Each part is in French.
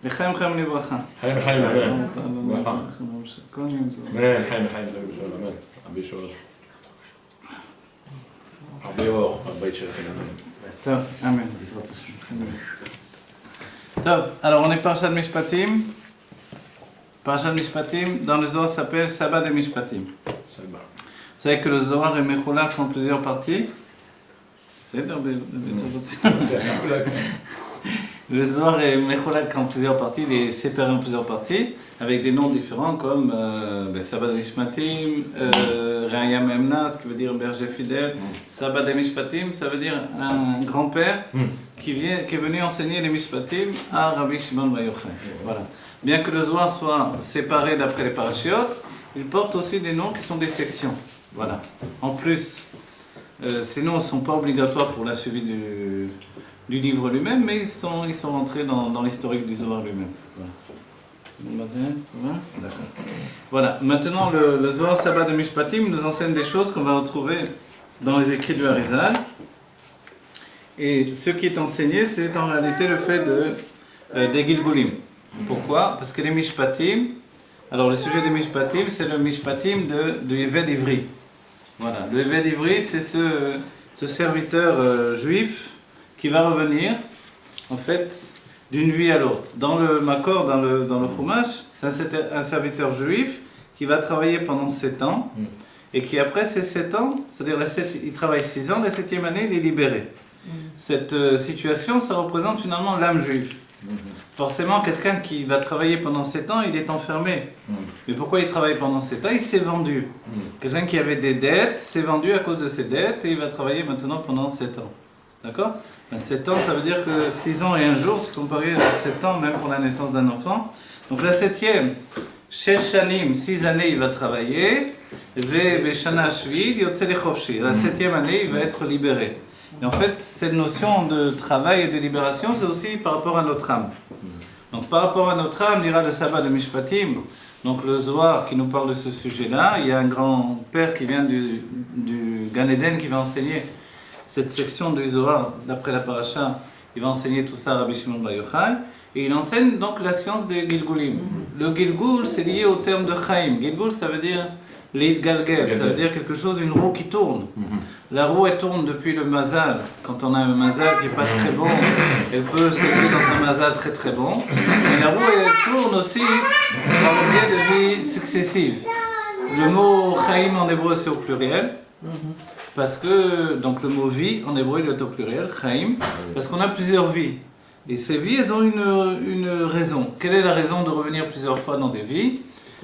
לחיים חיים לברכה. חיים חיים לברכה. אמן, חיים חיים לברכה, אמן. רבי שואל. הרבה אור, בבית שלכם, אמן. טוב, אמן, בעזרת השם. טוב, alors on est Parashat Mishpatim. Parashat Mishpatim, dans le Zohar, s'appelle Sabbat de Mishpatim. Vous savez que le Zohar est mechoulak en plusieurs parties. Le Zohar est mechoulak en plusieurs parties, il est séparé en plusieurs parties, avec des noms différents comme Sabbat de Mishpatim, Raya Memna, ce qui veut dire berger fidèle. Sabbat de Mishpatim, ça veut dire un grand-père qui est venu enseigner les Mishpatim à Rabbi Shimon Bar Yochai. Voilà. Bien que le Zohar soit séparé d'après les parashiot, il porte aussi des noms qui sont des sections. Voilà. En plus, ces noms ne sont pas obligatoires pour la suivi du livre lui-même, mais ils sont rentrés dans l'historique du Zohar lui-même. Voilà. Ça va ? D'accord. Voilà. Maintenant, le Zohar Sabbat de Mishpatim nous enseigne des choses qu'on va retrouver dans les écrits du Harizal. Et ce qui est enseigné, c'est en réalité le fait des Gilgulim. Pourquoi ? Parce que les Mishpatim, alors le sujet des Mishpatim, c'est le Mishpatim de Eved Ivri. Voilà, le Eved Ivri, c'est ce serviteur juif qui va revenir, en fait, d'une vie à l'autre. Dans le Makor, dans le Chumash, c'est un serviteur juif qui va travailler pendant 7 ans, et qui après ces 7 ans, c'est-à-dire il travaille 6 ans, la 7e année, il est libéré. Cette situation, ça représente finalement l'âme juive. Forcément, quelqu'un qui va travailler pendant 7 ans, il est enfermé. Mais pourquoi il travaille pendant 7 ans ? Il s'est vendu. Quelqu'un qui avait des dettes s'est vendu à cause de ses dettes et il va travailler maintenant pendant 7 ans. D'accord ? 7 ans, ça veut dire que 6 ans et 1 jour, c'est comparé à 7 ans même pour la naissance d'un enfant. Donc la 7e, Shesh Shanim, 6 années, il va travailler. Ve Beshana Shvid, Yotze Lechovshi. La 7e année, il va être libéré. Et en fait, cette notion de travail et de libération, c'est aussi par rapport à notre âme. Donc par rapport à notre âme, il y aura le sabbat de Mishpatim, donc le Zohar qui nous parle de ce sujet-là. Il y a un grand-père qui vient du Gan Eden qui va enseigner cette section du Zohar, d'après la paracha, il va enseigner tout ça à Rabbi Shimon Bar Yochai. Et il enseigne donc la science des Gilgulim. Le Gilgul, c'est lié au terme de Chaim. Gilgul, ça veut dire Leid Galgel, ça veut dire quelque chose, une roue qui tourne. La roue, elle tourne depuis le mazal. Quand on a un mazal qui n'est pas très bon, elle peut s'élever dans un mazal très très bon. Mais la roue, elle tourne aussi par le biais de vies successives. Le mot chaim en hébreu, c'est au pluriel. Parce que, donc le mot vie en hébreu, il est au pluriel, chaim, parce qu'on a plusieurs vies. Et ces vies, elles ont une raison. Quelle est la raison de revenir plusieurs fois dans des vies ?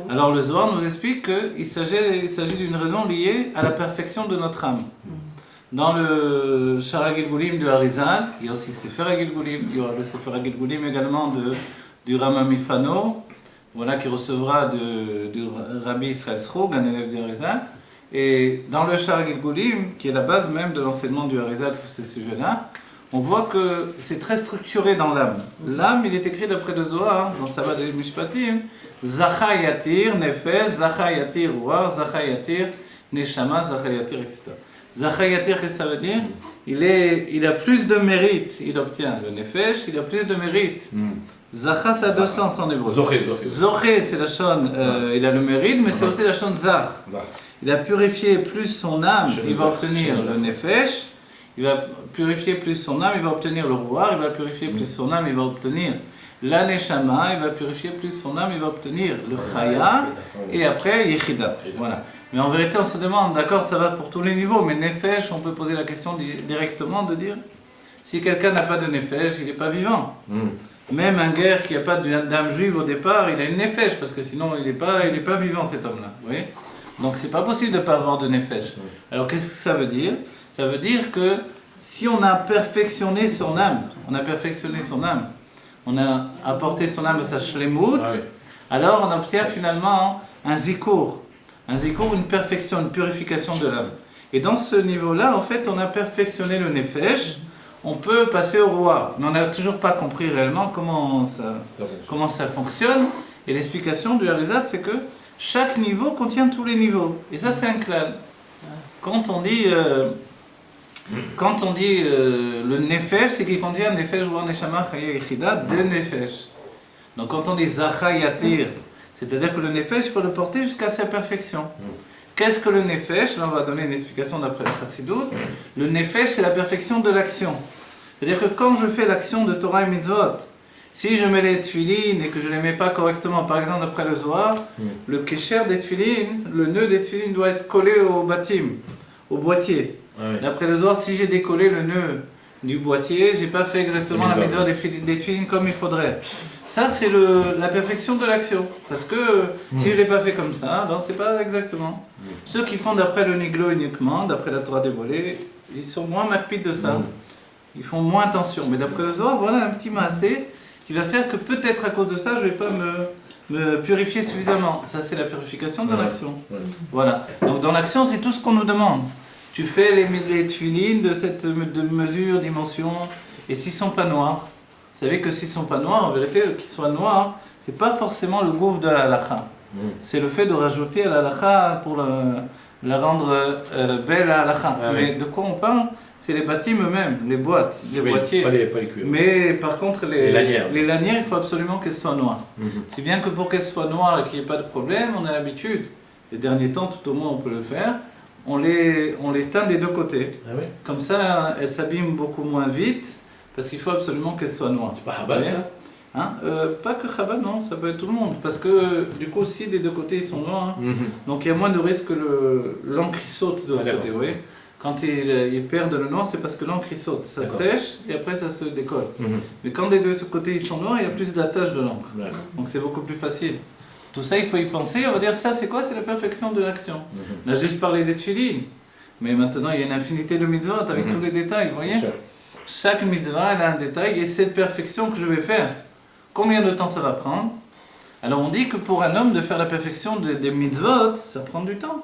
Alors le Zohar nous explique qu'il s'agit d'une raison liée à la perfection de notre âme. Dans le Shara Gilgulim de Harizal, il y a aussi Sefer Gilgulim, il y aura le Sefer Gilgulim également du Rama Mifano, voilà, qui recevra du Rabbi Israël Sroug, un élève du Harizal. Et dans le Shara Gilgulim, qui est la base même de l'enseignement du Harizal sur ces sujets-là, on voit que c'est très structuré dans l'âme. L'âme, il est écrit d'après le Zohar, dans Sabbat de Mishpatim, Zacha yatir nefesh, Zacha yatir ruach, Zacha yatir neshama, Zacha yatir, etc. Zacha yatir, qu'est-ce que ça veut dire ? Il a plus de mérite, il obtient le nefesh, il a plus de mérite. Zacha, ça a 2 sens en hébreu. Zoché, c'est la shon, il a le mérite, mais c'est aussi la shon zach. Il a purifié plus son âme, il va obtenir le nefesh. Il va purifier plus son âme, il va obtenir le ruach, il va purifier plus son âme, il va obtenir la neshama, il va purifier plus son âme, il va obtenir le chaya, et après yechida. Voilà. Mais en vérité, on se demande, d'accord, ça va pour tous les niveaux, mais nefesh, on peut poser la question directement de dire, si quelqu'un n'a pas de nefesh, il n'est pas vivant. Même un guerre qui n'a pas d'âme juive au départ, il a une nefesh, parce que sinon il n'est pas vivant cet homme-là. Vous voyez ? Donc c'est pas possible de ne pas avoir de nefesh. Alors qu'est-ce que ça veut dire ? Ça veut dire que si on a perfectionné son âme, on a apporté son âme à sa shlemut, alors on obtient finalement un zikour, une perfection, une purification de l'âme. Et dans ce niveau-là, en fait, on a perfectionné le nefesh, on peut passer au roi. Mais on n'a toujours pas compris réellement comment ça fonctionne. Et l'explication du Harizal, c'est que chaque niveau contient tous les niveaux. Et ça, c'est un klal. Quand on dit le nefesh, c'est qu'il contient nefesh, ruach, neshama, chaya, yechida, de nefesh. Donc quand on dit Zacha Yatir, c'est-à-dire que le Nefesh, il faut le porter jusqu'à sa perfection. Qu'est-ce que le Nefesh? Là, on va donner une explication d'après le Chassidut. Le Nefesh, c'est la perfection de l'action. C'est-à-dire que quand je fais l'action de Torah et Mitzvot, si je mets les tefilines et que je ne les mets pas correctement, par exemple après le Zohar, le kesher des tefilines, le nœud des tefilines doit être collé au batim, au boîtier. D'après le Zohar, si j'ai décollé le nœud du boîtier, j'ai pas fait exactement la mitzvah des tefilines comme il faudrait. Ça, c'est la perfection de l'action. Parce que si je ne l'ai pas fait comme ça, alors c'est pas exactement. Ceux qui font d'après le Niglo uniquement, d'après la Torah dévoilée, ils sont moins macpides de ça. Ils font moins attention. Mais d'après le Zohar, voilà un petit massé qui va faire que peut-être à cause de ça, je ne vais pas me purifier suffisamment. Ça, c'est la purification de l'action. Voilà. Donc dans l'action, c'est tout ce qu'on nous demande. Tu fais les tefilines de mesure, dimension, et s'ils ne sont pas noirs, vous savez que s'ils ne sont pas noirs, en vérité, qu'ils soient noirs, ce n'est pas forcément le gouffre de la halakha. C'est le fait de rajouter à la halakha pour la rendre belle à la halakha. Mais de quoi on parle? C'est les bâtiments eux-mêmes, les boîtes, les boîtiers. Pas les cuirs. Mais par contre, les lanières, il faut absolument qu'elles soient noires. Si bien que pour qu'elles soient noires et qu'il n'y ait pas de problème, on a l'habitude, les derniers temps, tout au moins on peut le faire, on les teint des deux côtés. Comme ça, elles s'abîment beaucoup moins vite, parce qu'il faut absolument qu'elles soient noires. C'est pas Chabad, ça? Pas que Chabad, non, ça peut être tout le monde. Parce que du coup, si des deux côtés ils sont noirs, donc il y a moins de risque que l'encre saute de l'autre côté. Oui. Quand ils perdent le noir, c'est parce que l'encre saute. Ça sèche et après ça se décolle. Mais quand des deux côtés ils sont noirs, il y a plus d'attache de l'encre. Donc c'est beaucoup plus facile. Tout ça, il faut y penser. On va dire ça, c'est quoi? C'est la perfection de l'action. On a juste parlé des tefilines. Mais maintenant, il y a une infinité de mitzvot avec tous les détails, vous voyez? Chaque mitzvah, elle a un détail. Et cette perfection que je vais faire, combien de temps ça va prendre? Alors on dit que pour un homme, de faire la perfection des mitzvot, ça prend du temps.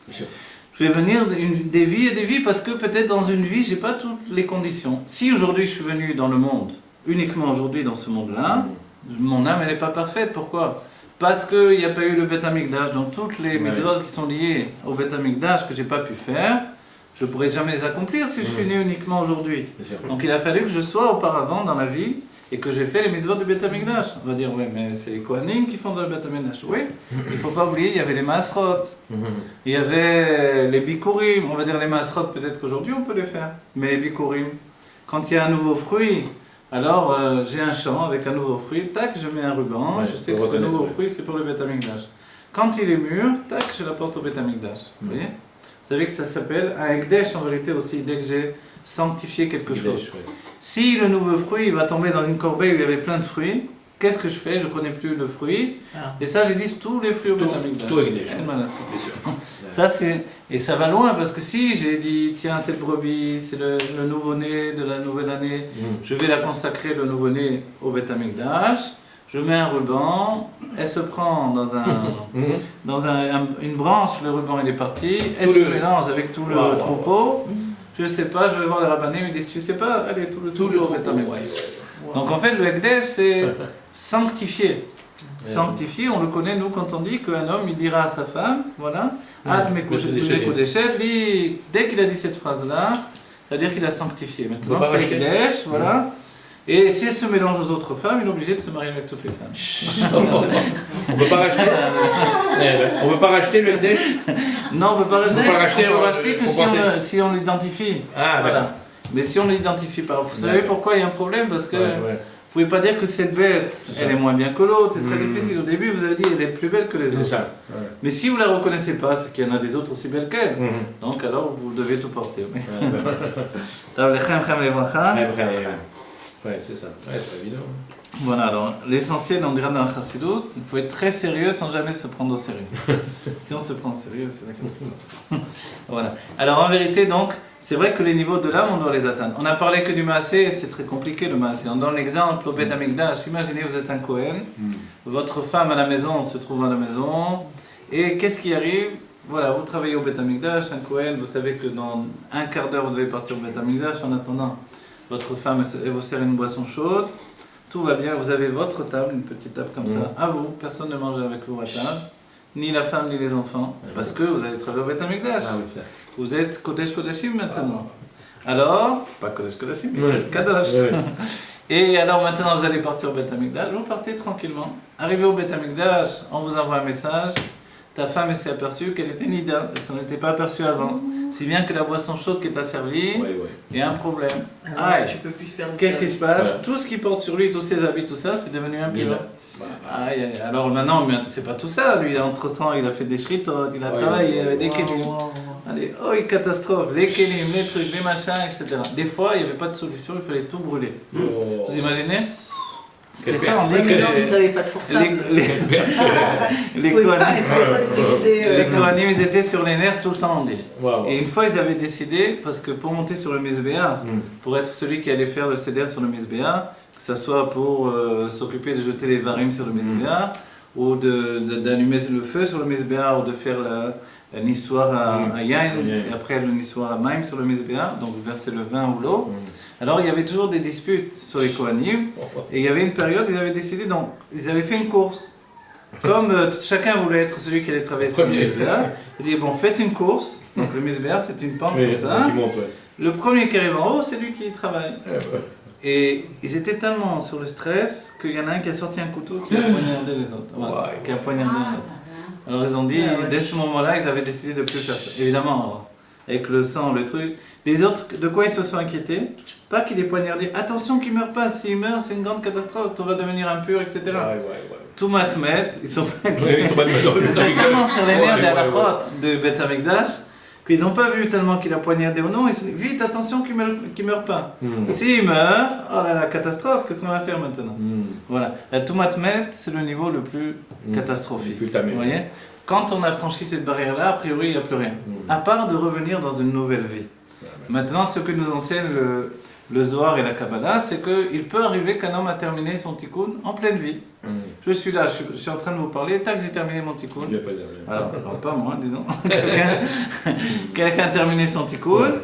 Je vais venir des vies et des vies parce que peut-être dans une vie, je n'ai pas toutes les conditions. Si aujourd'hui je suis venu dans le monde, uniquement aujourd'hui dans ce monde-là, mon âme elle n'est pas parfaite. Pourquoi? Parce qu'il n'y a pas eu le Beth Amikdash. Donc toutes les mitzvot qui sont liées au Beth Amikdash que je n'ai pas pu faire, je ne pourrai jamais les accomplir si je suis né uniquement aujourd'hui. Donc il a fallu que je sois auparavant dans la vie et que j'ai fait les mitzvot du Beth Amikdash. On va dire, oui, mais c'est les Kohanim qui font le Beth Amikdash. Oui, il ne faut pas oublier, il y avait les Maasrot, il y avait les Bikurim. On va dire les Maasrot, peut-être qu'aujourd'hui on peut les faire. Mais les Bikurim, quand il y a un nouveau fruit, alors j'ai un champ avec un nouveau fruit, tac, je mets un ruban, je sais que ce nouveau fruit c'est pour le Beth Amikdash. Quand il est mûr, tac, je l'apporte au Beth Amikdash. Vous voyez? Vous savez que ça s'appelle un Ekdesh en vérité aussi, dès que j'ai sanctifié quelque chose. Si le nouveau fruit va tomber dans une corbeille où il y avait plein de fruits, qu'est-ce que je fais? Je ne connais plus le fruit. Et ça, j'ai dit tous les fruits au Beth Amikdash. Tout Ekdesh. Ça, et ça va loin parce que si j'ai dit, tiens, cette brebis, c'est le nouveau-né de la nouvelle année, je vais la consacrer, le nouveau-né, au Beth Amikdash. Je mets un ruban, elle se prend dans une branche, le ruban il est parti, elle se mélange avec tout le troupeau. Je ne sais pas, je vais voir les rabbinés, ils me disent, tu sais pas, allez, tout le troupeau au Beth Amikdash. Donc en fait, le Ekdesh, c'est sanctifier. Sanctifier, on le connaît, nous, quand on dit qu'un homme, il dira à sa femme, voilà, dès qu'il a dit cette phrase-là, c'est-à-dire qu'il a sanctifié. Maintenant, c'est Ekdesh, voilà. Et si elle se mélange aux autres femmes, il est obligé de se marier avec toutes les femmes. On ne peut pas racheter. On ne peut pas racheter le Ekdesh? Non, on ne peut pas racheter. On peut racheter que si on l'identifie. Ah, voilà. Mais si on ne l'identifie pas. Vous savez pourquoi il y a un problème? Parce que vous ne pouvez pas dire que cette bête, elle est moins bien que l'autre. C'est très difficile. Au début, vous avez dit qu'elle est plus belle que les autres. Ça. Mais si vous ne la reconnaissez pas, c'est qu'il y en a des autres aussi belles qu'elle. Donc alors, vous devez tout porter. Ouais, c'est ça. Ouais, c'est évident. Voilà, alors l'essentiel, on dirait dans le Chassidut, il faut être très sérieux sans jamais se prendre au sérieux. Si on se prend au sérieux, c'est la catastrophe. Voilà. Alors en vérité, donc, c'est vrai que les niveaux de l'âme, on doit les atteindre. On a parlé que du Maasé, c'est très compliqué le Maasé. On donne l'exemple au Beth Amikdash. Imaginez, vous êtes un Kohen, votre femme à la maison se trouve à la maison, et qu'est-ce qui arrive? Voilà, vous travaillez au Beth Amikdash, un Kohen, vous savez que dans un quart d'heure, vous devez partir au Beth Amikdash. En attendant, votre femme vous sert une boisson chaude, tout va bien, vous avez votre table, une petite table comme ça, à vous, personne ne mange avec vous à table, ni la femme ni les enfants, parce que vous allez travailler au Beth Amikdash. Vous êtes Kodesh Kodashim maintenant. Alors, pas Kodesh Kodashim, mais Kadosh. Et alors maintenant vous allez partir au Beth Amikdash, vous partez tranquillement. Arrivé au Beth Amikdash, on vous envoie un message. Ta femme s'est aperçue qu'elle était nida, et ça n'était pas aperçu avant. Si bien que la boisson chaude qui t'a servi, il y a un problème. Je peux plus faire qu'est-ce qui se passe? Tout ce qui porte sur lui, tous ses habits, tout ça, c'est devenu impur. Alors maintenant, c'est pas tout ça. Lui, entre-temps, il a fait des shritot, il a travaillé avec des kelim. Catastrophe, les kelim, les trucs, les machins, etc. Des fois, il n'y avait pas de solution, il fallait tout brûler. Vous imaginez? C'était ça, on dit que vous n'avez pas de portable. Les Kohanim, ils étaient sur les nerfs tout le temps, on dit. Et une fois, ils avaient décidé, parce que pour monter sur le Mizbeah, pour être celui qui allait faire le Seder sur le Mizbeah, que ce soit pour s'occuper de jeter les varim sur le Mizbeah, ou d'allumer le feu sur le Mizbeah, ou de faire la nissoir à Yain, et après le nissoir à Maim sur le Mizbeah, donc verser le vin ou l'eau. Alors il y avait toujours des disputes sur les Kohanim, et il y avait une période, ils avaient décidé, donc ils avaient fait une course. Comme chacun voulait être celui qui allait travailler sur le Mizbeah, ils disaient bon, faites une course, donc le Mizbeah c'est une pente comme ça, le premier qui arrive en haut c'est lui qui travaille. Et ils étaient tellement sur le stress qu'il y en a un qui a sorti un couteau qui a poignardé les autres. Voilà, qui a poignardé l'autre. Alors ils ont dit, dès ce moment-là, ils avaient décidé de ne plus faire ça. Évidemment, alors, avec le sang, le truc. Les autres, de quoi ils se sont inquiétés? Pas qu'il ait poignardé. Attention qu'il ne meure pas, s'il meurt, c'est une grande catastrophe, on va devenir impur, etc. Tout matmet, ils sont tellement sur les nerfs de la halachot de Beth Amikdash qu'ils n'ont pas vu tellement qu'il a poignardé ou non, ils se disent vite, attention qu'il ne meure pas. S'il meurt, oh là là, catastrophe, qu'est-ce qu'on va faire maintenant? Voilà, la Toumatmet, c'est le niveau le plus catastrophique. Vous voyez? Quand on a franchi cette barrière-là, a priori, il n'y a plus rien. À part de revenir dans une nouvelle vie. Maintenant, ce que nous enseigne le Zohar et la Kabbalah, c'est qu'il peut arriver qu'un homme a terminé son tikkun en pleine vie. Je suis là, je suis en train de vous parler, tac, j'ai terminé mon tikkun. Alors, pas moi, disons. Quelqu'un a terminé son tikkun,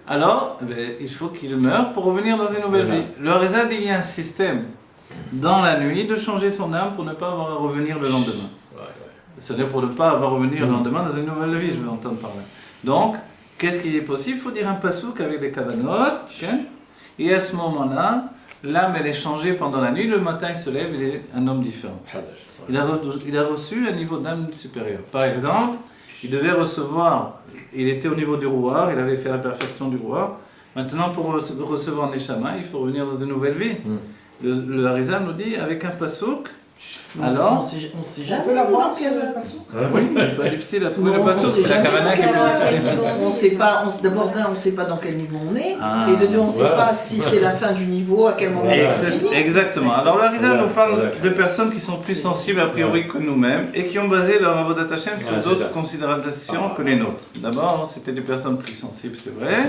alors il faut qu'il meure pour revenir dans une nouvelle vie. Le Harizal dit qu'il y a un système dans la nuit de changer son âme pour ne pas avoir à revenir le lendemain. C'est-à-dire pour ne pas avoir à revenir le lendemain dans une nouvelle vie, je vais entendre parler. Donc, qu'est-ce qui est possible? Il faut dire un pasouk avec des kavanot, et à ce moment-là, l'âme elle est changée pendant la nuit, le matin il se lève, il est un homme différent. Il a reçu un niveau d'âme supérieur. Par exemple, il devait recevoir, il était au niveau du roi, il avait fait la perfection du roi. Maintenant, pour recevoir Neshama, il faut revenir dans une nouvelle vie. Le Harizal nous dit, avec un pasouk, alors, on sait jamais. On peut l'avoir, le pasouk. Oui, c'est pas difficile à trouver le pasouk, c'est la kavana qui est plus difficile. On sait pas, d'abord on ne sait pas dans quel niveau on est, et de deux, on ne sait pas si c'est la fin du niveau, à quel moment on va finir. Exactement. Alors le Harizal nous parle de personnes qui sont plus sensibles a priori que nous-mêmes et qui ont basé leur avodat Hashem sur d'autres considérations que les nôtres. D'abord, c'était des personnes plus sensibles, c'est vrai,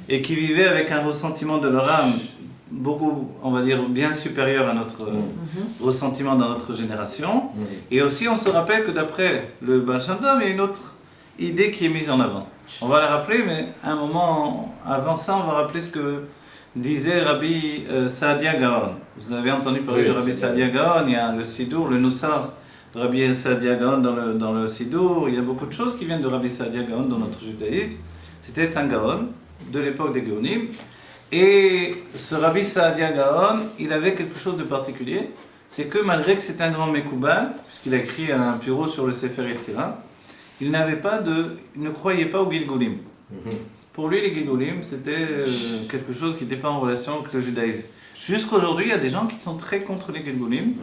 et qui vivaient avec un ressentiment de leur âme beaucoup, on va dire, bien supérieur à notre ressentiment dans notre génération. Et aussi, on se rappelle que d'après le Baal Shem Tov, il y a une autre idée qui est mise en avant. On va la rappeler, mais un moment avant ça, on va rappeler ce que disait Rabbi Saadia Gaon. Vous avez entendu parler de Rabbi Saadia Gaon, il y a le Sidour, le Nussar de Rabbi Saadia Gaon dans le Sidour. Il y a beaucoup de choses qui viennent de Rabbi Saadia Gaon dans notre judaïsme. C'était un Gaon de l'époque des Gaonim. Et ce Rabbi Saadia Gaon, il avait quelque chose de particulier, c'est que malgré que c'était un grand Mekoubal, puisqu'il a écrit un bureau sur le Sefer Yetzirah, il ne croyait pas aux Gilgulim. Pour lui, les Gilgulim, c'était quelque chose qui n'était pas en relation avec le judaïsme. Jusqu'aujourd'hui, il y a des gens qui sont très contre les Gilgulim,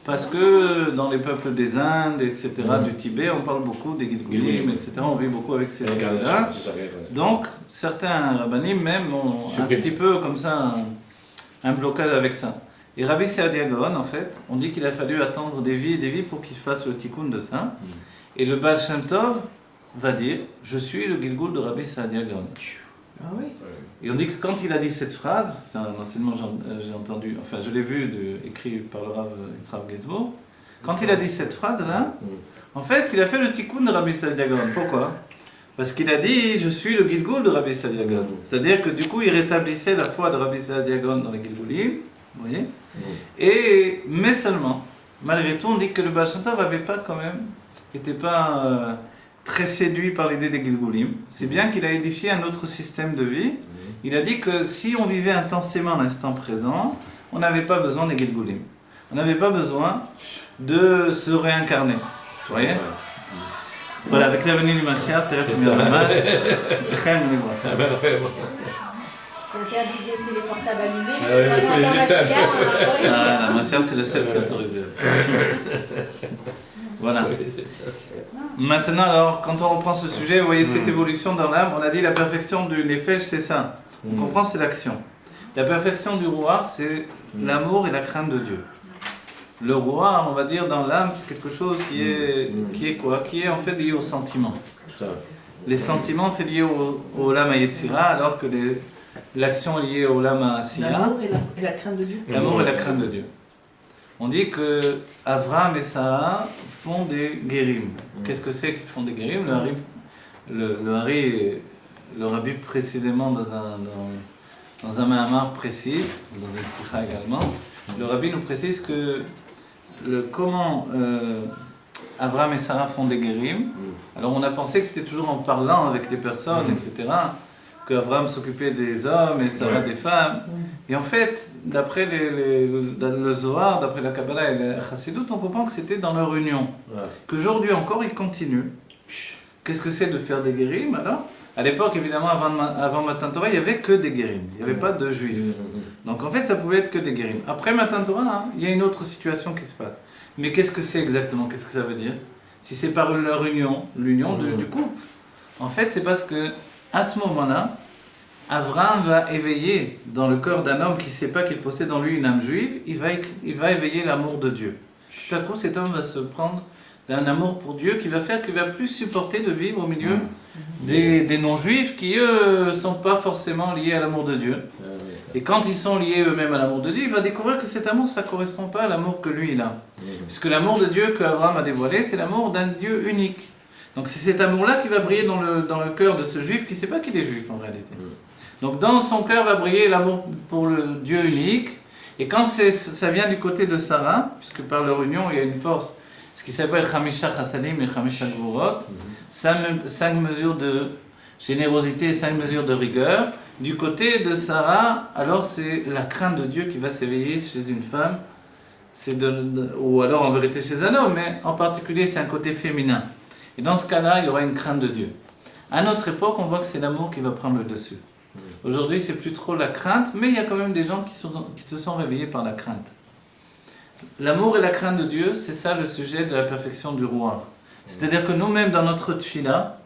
parce que dans les peuples des Indes, etc., du Tibet, on parle beaucoup des Gilgulim, etc., on vit beaucoup avec ces choses-là. Donc, certains rabbanim même ont un petit peu comme ça un blocage avec ça. Et Rabbi Saadia Gaon, en fait, on dit qu'il a fallu attendre des vies et des vies pour qu'il fasse le tikkun de ça. Et le Baal Shem Tov va dire « Je suis le Gilgul de Rabbi Saadia Gaon ». Ah oui. Et on dit que quand il a dit cette phrase, c'est un enseignement j'ai entendu, enfin je l'ai vu écrit par le Rav Yitzhak Ginsburg, quand il a dit cette phrase-là, en fait il a fait le tikkun de Rabbi Saadia Gaon. Pourquoi? Parce qu'il a dit « Je suis le Gilgul de Rabbi Saadia Gaon ». C'est-à-dire que du coup il rétablissait la foi de Rabbi Saadia Gaon dans les Gilgulim, vous voyez. Mais seulement, malgré tout, on dit que le Baal Shem Tov n'était pas très séduit par l'idée des Gilgulim. C'est bien qu'il a édifié un autre système de vie. Il a dit que si on vivait intensément l'instant présent, on n'avait pas besoin des Gilgulim. On n'avait pas besoin de se réincarner. Vous voyez? Voilà, avec la venue du Mashiach, tu refais le Mas, C'est interdit de laisser les portables allumés. Ah, la Mashiach, c'est le seul qui est autorisé. Voilà. Maintenant, alors, quand on reprend ce sujet, vous voyez cette évolution dans l'âme, on a dit la perfection du Nefesh, c'est ça. On comprend, c'est l'action. La perfection du roi, c'est l'amour et la crainte de Dieu. Le roi, on va dire, dans l'âme, c'est quelque chose qui est quoi? Qui est en fait lié aux sentiments. Les sentiments, c'est lié au lama Yetzira, alors que l'action est liée au lama Asiya. L'amour et la crainte de Dieu. L'amour et la crainte de Dieu. On dit que Avraham et Sarah font des guérim. Qu'est-ce que c'est qu'ils font des guérim? Le rabbi précisément dans un mahamar précis, dans une sikha également, le rabbi nous précise que comment Avraham et Sarah font des guérim. Alors on a pensé que c'était toujours en parlant avec les personnes, etc. Que Avraham s'occupait des hommes et Sarah des femmes. Et en fait, d'après le Zohar, d'après la Kabbalah et la Chassidut, on comprend que c'était dans leur union. Qu'aujourd'hui encore, ils continuent. Qu'est-ce que c'est de faire des guérim alors? À l'époque, évidemment, avant Matan Torah, il n'y avait que des guérim. Il n'y avait pas de juifs. Donc en fait, ça pouvait être que des guérim. Après Matan Torah, il y a une autre situation qui se passe. Mais qu'est-ce que c'est exactement? Qu'est-ce que ça veut dire? Si c'est par leur union, l'union du couple. En fait, c'est parce que à ce moment-là, Avraham va éveiller dans le cœur d'un homme qui ne sait pas qu'il possède en lui une âme juive, il va éveiller l'amour de Dieu. Tout à coup, cet homme va se prendre d'un amour pour Dieu qui va faire qu'il ne va plus supporter de vivre au milieu des non-juifs qui, eux, ne sont pas forcément liés à l'amour de Dieu. Et quand ils sont liés eux-mêmes à l'amour de Dieu, il va découvrir que cet amour, ça ne correspond pas à l'amour que lui, il a. Puisque l'amour de Dieu qu'Avraham a dévoilé, c'est l'amour d'un Dieu unique. Donc c'est cet amour-là qui va briller dans le cœur de ce juif qui ne sait pas qu'il est juif en réalité. Donc dans son cœur va briller l'amour pour le Dieu unique. Et quand ça vient du côté de Sarah, puisque par leur union il y a une force, ce qui s'appelle Chamisha Chassadim et Chamisha Gvurot, 5 mesures de générosité, 5 mesures de rigueur. Du côté de Sarah, alors c'est la crainte de Dieu qui va s'éveiller chez une femme, ou alors en vérité chez un homme, mais en particulier c'est un côté féminin. Et dans ce cas-là, il y aura une crainte de Dieu. À notre époque, on voit que c'est l'amour qui va prendre le dessus. Aujourd'hui, c'est plus trop la crainte, mais il y a quand même des gens qui se sont réveillés par la crainte. L'amour et la crainte de Dieu, c'est ça le sujet de la perfection du roi. C'est-à-dire que nous-mêmes, dans notre tfila,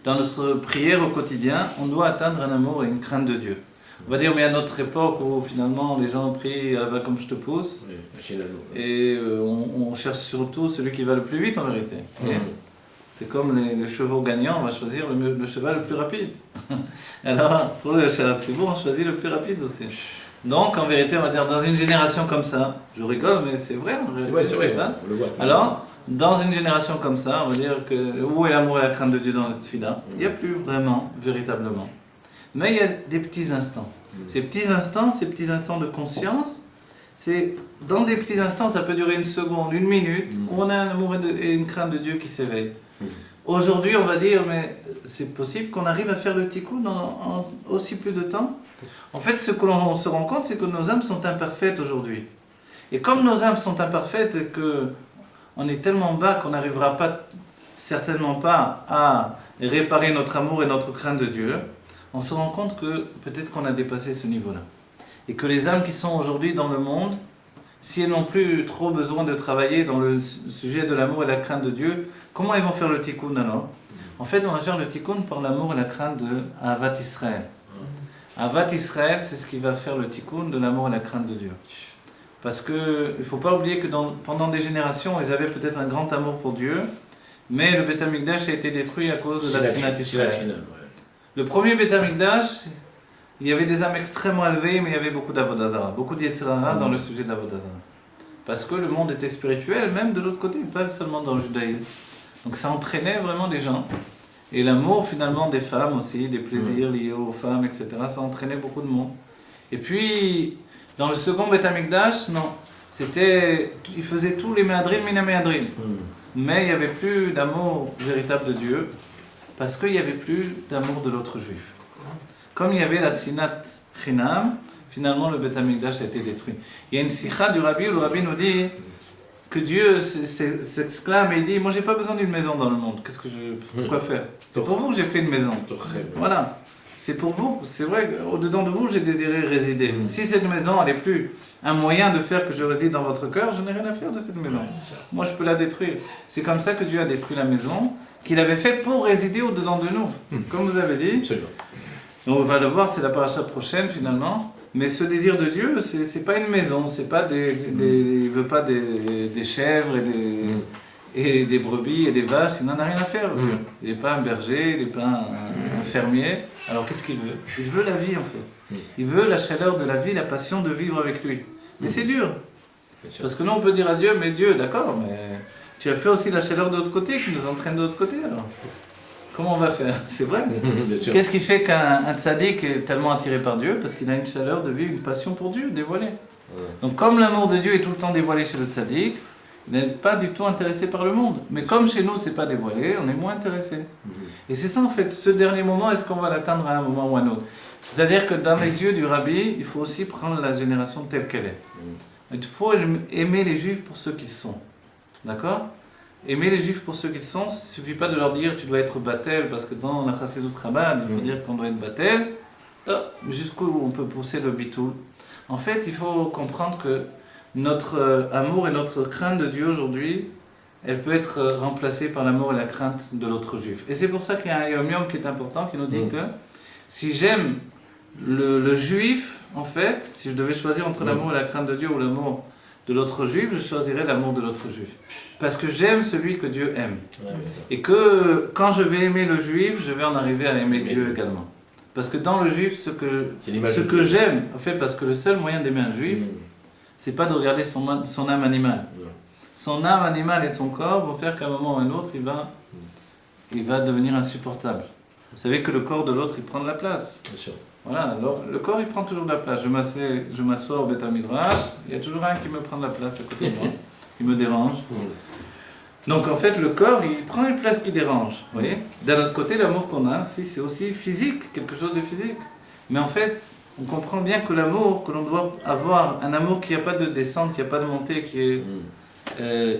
dans notre prière au quotidien, on doit atteindre un amour et une crainte de Dieu. On va dire, mais à notre époque où finalement les gens prient « va comme je te pousse », et on cherche surtout celui qui va le plus vite en vérité. C'est comme les chevaux gagnants, on va choisir le cheval le plus rapide. Alors, pour le Sharatzibour, on choisit le plus rapide aussi. Donc, en vérité, on va dire, dans une génération comme ça, je rigole, mais c'est vrai, en réalité, c'est ça. Alors, dans une génération comme ça, on va dire que où est l'amour et la crainte de Dieu dans le tfila? Il n'y a plus vraiment, véritablement. Mais il y a des petits instants. Ces petits instants de conscience, c'est dans des petits instants, ça peut durer 1 seconde, 1 minute, où on a un amour et une crainte de Dieu qui s'éveillent. Aujourd'hui, on va dire, mais c'est possible qu'on arrive à faire le tikkun en aussi peu de temps? En fait, ce que l'on se rend compte, c'est que nos âmes sont imparfaites aujourd'hui. Et comme nos âmes sont imparfaites et qu'on est tellement bas qu'on n'arrivera certainement pas à réparer notre amour et notre crainte de Dieu, on se rend compte que peut-être qu'on a dépassé ce niveau-là. Et que les âmes qui sont aujourd'hui dans le monde, si elles n'ont plus trop besoin de travailler dans le sujet de l'amour et la crainte de Dieu, comment ils vont faire le tikkun alors? En fait, on va faire le tikkun par l'amour et la crainte de Ahavat Israël. Ahavat Israël, c'est ce qui va faire le tikkun de l'amour et la crainte de Dieu. Parce qu'il ne faut pas oublier que pendant des générations, ils avaient peut-être un grand amour pour Dieu, mais le Beth Amikdash a été détruit à cause de la Sinat Israël. Le premier Beth Amikdash, il y avait des âmes extrêmement élevées, mais il y avait beaucoup d'Avodah Zara, beaucoup d'Yetzirah dans le sujet de l'Avodah Zara. Parce que le monde était spirituel, même de l'autre côté, pas seulement dans le judaïsme. Donc ça entraînait vraiment les gens. Et l'amour finalement des femmes aussi, des plaisirs liés aux femmes, etc., ça entraînait beaucoup de monde. Et puis, dans le second Beth Amikdash, non. Ils faisaient tous les méadrim, mina méadrim. Mais il n'y avait plus d'amour véritable de Dieu, parce qu'il n'y avait plus d'amour de l'autre juif. Comme il y avait la sinat chinam, finalement le Beth Amikdash a été détruit. Il y a une sikha du Rabbi où le Rabbi nous dit que Dieu s'exclame et il dit, moi j'ai pas besoin d'une maison dans le monde, pourquoi faire? C'est pour vous que j'ai fait une maison. Voilà, c'est pour vous, c'est vrai, au-dedans de vous j'ai désiré résider. Si cette maison elle n'est plus un moyen de faire que je réside dans votre cœur, je n'ai rien à faire de cette maison. Moi je peux la détruire. C'est comme ça que Dieu a détruit la maison qu'il avait fait pour résider au-dedans de nous. Comme vous avez dit, on va le voir, c'est la paracha prochaine finalement. Mais ce désir de Dieu, c'est pas une maison, c'est pas il veut pas des chèvres et des brebis et des vaches, il n'en a rien à faire. Dieu. Il n'est pas un berger, il n'est pas un fermier. Alors qu'est-ce qu'il veut? Il veut la vie en fait. Il veut la chaleur de la vie, la passion de vivre avec lui. Mais c'est dur. Parce que nous on peut dire à Dieu, mais Dieu, d'accord, mais tu as fait aussi la chaleur de l'autre côté, qui nous entraîne de l'autre côté alors. Comment on va faire? C'est vrai. Qu'est-ce qui fait qu'un tzaddik est tellement attiré par Dieu? Parce qu'il a une chaleur de vie, une passion pour Dieu dévoilée. Donc comme l'amour de Dieu est tout le temps dévoilé chez le tzaddik, il n'est pas du tout intéressé par le monde. Mais comme chez nous c'est pas dévoilé, on est moins intéressé. Et c'est ça en fait, ce dernier moment, est-ce qu'on va l'atteindre à un moment ou à un autre? C'est-à-dire que dans les yeux du Rabbi, il faut aussi prendre la génération telle qu'elle est. Il faut aimer les Juifs pour ceux qu'ils sont. D'accord? Aimer les Juifs pour ceux qu'ils sont, il ne suffit pas de leur dire tu dois être Batel, parce que dans la Chassidut Chabad, il faut dire qu'on doit être Batel, jusqu'où on peut pousser le bitoul. En fait, il faut comprendre que notre amour et notre crainte de Dieu aujourd'hui, elle peut être remplacée par l'amour et la crainte de l'autre Juif. Et c'est pour ça qu'il y a un Yom Yom qui est important, qui nous dit que si j'aime le Juif, en fait, si je devais choisir entre l'amour et la crainte de Dieu ou l'amour de l'autre Juif, je choisirais l'amour de l'autre Juif. Parce que j'aime celui que Dieu aime. Et que quand je vais aimer le Juif, je vais en arriver à aimer Dieu également. Parce que dans le Juif, ce que j'aime, en fait, parce que le seul moyen d'aimer un Juif, c'est pas de regarder son âme animale. Son âme animale et son corps vont faire qu'à un moment ou à un autre, il va devenir insupportable. Vous savez que le corps de l'autre, il prend de la place. Bien sûr. Voilà, alors, le corps il prend toujours de la place. Je m'assois au Beth Midrash, il y a toujours un qui me prend de la place à côté de moi, qui me dérange. Donc en fait, le corps il prend une place qui dérange. Vous voyez? D'un autre côté, l'amour qu'on a, c'est aussi physique, quelque chose de physique. Mais en fait, on comprend bien que l'amour que l'on doit avoir, un amour qui n'a pas de descente, qui n'a pas de montée, qui est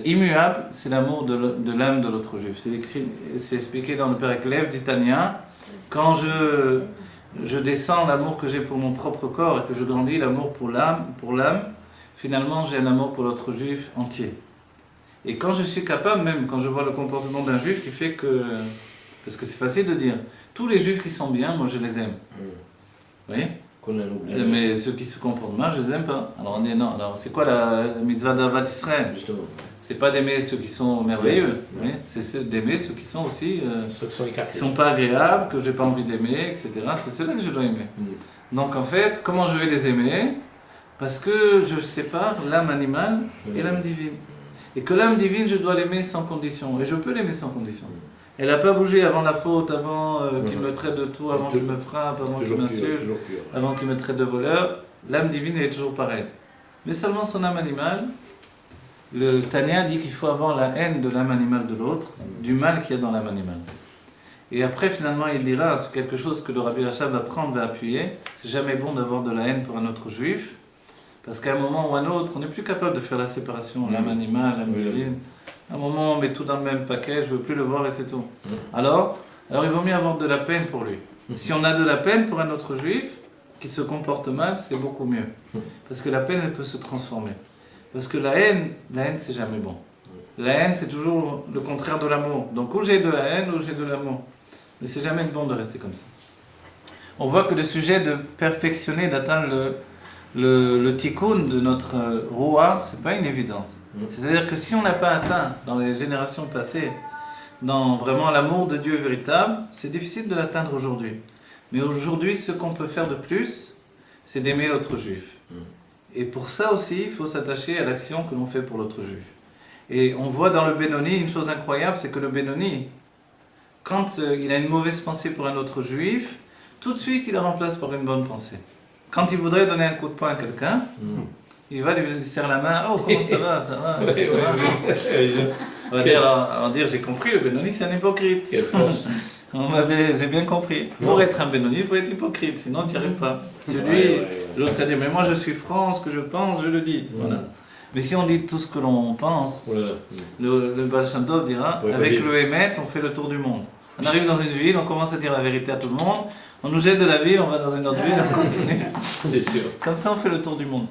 immuable, c'est l'amour de l'âme de l'autre Juif. C'est expliqué dans le Père Eklev du Tanya. Quand je descends l'amour que j'ai pour mon propre corps et que je grandis l'amour pour l'âme, finalement j'ai un amour pour l'autre Juif entier. Et quand je suis capable, même quand je vois le comportement d'un Juif qui fait que... Parce que c'est facile de dire, tous les Juifs qui sont bien, moi je les aime. Vous voyez? Mais ceux qui se comportent mal, je les aime pas. Alors on dit non, alors c'est quoi la mitzvah d'Avat Israël? Justement. C'est pas d'aimer ceux qui sont merveilleux, c'est d'aimer ceux qui sont aussi qui sont pas agréables, que j'ai pas envie d'aimer, etc. C'est ceux-là que je dois aimer. Donc en fait, comment je vais les aimer? Parce que je sépare l'âme animale et l'âme divine. Et que l'âme divine, je dois l'aimer sans condition. Et je peux l'aimer sans condition. Elle n'a pas bougé avant la faute, avant qu'il me traite de tout, avant qu'il me frappe, avant qu'il m'insulte, avant qu'il me traite de voleur. L'âme divine elle est toujours pareille. Mais seulement son âme animale. Le Tanya dit qu'il faut avoir la haine de l'âme animale de l'autre, du mal qu'il y a dans l'âme animale. Et après, finalement, il dira, c'est quelque chose que le Rabbi Rachab va prendre, va appuyer, c'est jamais bon d'avoir de la haine pour un autre Juif, parce qu'à un moment ou à un autre, on n'est plus capable de faire la séparation, l'âme animale, l'âme divine. À un moment, on met tout dans le même paquet, je ne veux plus le voir et c'est tout. Alors, il vaut mieux avoir de la peine pour lui. Si on a de la peine pour un autre Juif, qui se comporte mal, c'est beaucoup mieux. Parce que la peine, elle peut se transformer. Parce que la haine, c'est jamais bon. La haine, c'est toujours le contraire de l'amour. Donc, ou j'ai de la haine, ou j'ai de l'amour. Mais c'est jamais bon de rester comme ça. On voit que le sujet de perfectionner, d'atteindre le tikkun de notre roua, c'est pas une évidence. C'est-à-dire que si on n'a pas atteint, dans les générations passées, dans vraiment l'amour de Dieu véritable, c'est difficile de l'atteindre aujourd'hui. Mais aujourd'hui, ce qu'on peut faire de plus, c'est d'aimer l'autre juif. Et pour ça aussi, il faut s'attacher à l'action que l'on fait pour l'autre juif. Et on voit dans le Benoni une chose incroyable, c'est que le Benoni, quand il a une mauvaise pensée pour un autre juif, tout de suite il la remplace par une bonne pensée. Quand il voudrait donner un coup de poing à quelqu'un, il va lui serrer la main, oh comment ça va, etc. On va dire j'ai compris, le Benoni c'est un hypocrite. J'ai bien compris. Pour être un Benoni, il faut être hypocrite, sinon tu n'y arrives pas. L'autre a dit, mais moi je suis franc, ce que je pense, je le dis. Voilà. Mais si on dit tout ce que l'on pense, le Baal Shem Tov dira, avec le Hémet, on fait le tour du monde. On arrive dans une ville, on commence à dire la vérité à tout le monde, on nous jette de la ville, on va dans une autre ville, on continue. C'est sûr. Comme ça, on fait le tour du monde.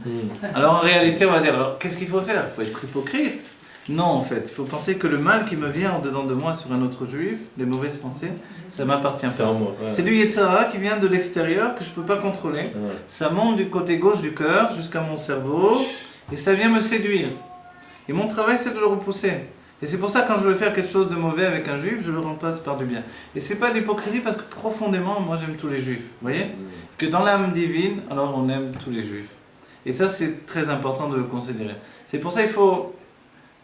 Alors en réalité, on va dire, alors qu'est-ce qu'il faut faire? Il faut être hypocrite. Non, en fait, il faut penser que le mal qui me vient en dedans de moi sur un autre juif, les mauvaises pensées, ça m'appartient pas. C'est du Yetzirah qui vient de l'extérieur, que je ne peux pas contrôler. Ça monte du côté gauche du cœur jusqu'à mon cerveau, et ça vient me séduire. Et mon travail, c'est de le repousser. Et c'est pour ça, quand je veux faire quelque chose de mauvais avec un juif, je le remplace par du bien. Et c'est pas de l'hypocrisie, parce que profondément, moi, j'aime tous les juifs. Vous voyez? Que dans l'âme divine, alors on aime tous les juifs. Et ça, c'est très important de le considérer. C'est pour ça qu'il faut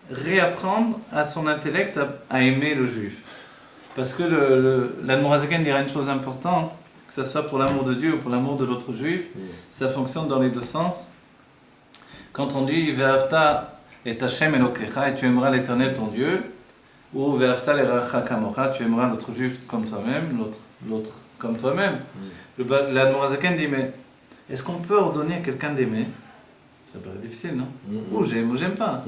réapprendre à son intellect à aimer le juif. Parce que l'Admorazaken dira une chose importante, que ce soit pour l'amour de Dieu ou pour l'amour de l'autre juif, ça fonctionne dans les deux sens. Quand on dit « Ve'avta et Hashem Elokecha » et tu aimeras l'Éternel ton Dieu, ou « Ve'avta l'eracha kamocha » tu aimeras l'autre juif comme toi-même, l'autre comme toi-même. L'Admorazaken dit « Mais est-ce qu'on peut ordonner à quelqu'un d'aimer ?» Ça paraît difficile, non? Ou j'aime ou j'aime pas.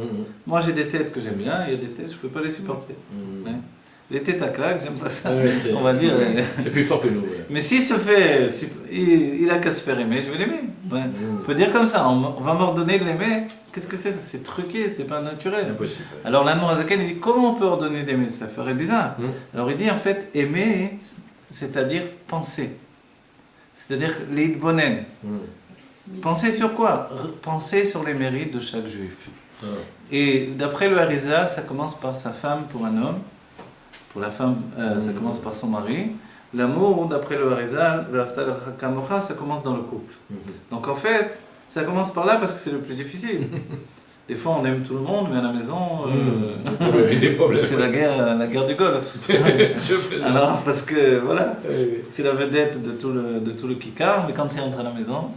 Moi j'ai des têtes que j'aime bien, il y a des têtes je ne peux pas les supporter. Ouais. Les têtes à claque, j'aime pas ça. On va dire. C'est plus fort que nous. Mais s'il se fait, il a qu'à se faire aimer, je vais l'aimer. Ouais. On peut dire comme ça, on va m'ordonner de l'aimer. Qu'est-ce que c'est? C'est truqué, c'est pas naturel. Impossible. Alors l'Admorazaken, il dit comment on peut ordonner d'aimer? Ça ferait bizarre. Alors il dit en fait aimer, c'est-à-dire penser. C'est-à-dire l'idbonen. Penser sur quoi? Penser sur les mérites de chaque juif. Et d'après le Harizal, ça commence par sa femme pour un homme. Pour la femme, ça commence par son mari. L'amour, d'après le Harizal, ça commence dans le couple. Donc en fait, ça commence par là parce que c'est le plus difficile. Des fois, on aime tout le monde, mais à la maison, c'est la guerre du Golfe. Alors, parce que, voilà, c'est la vedette de tout le kikar, mais quand il rentre à la maison,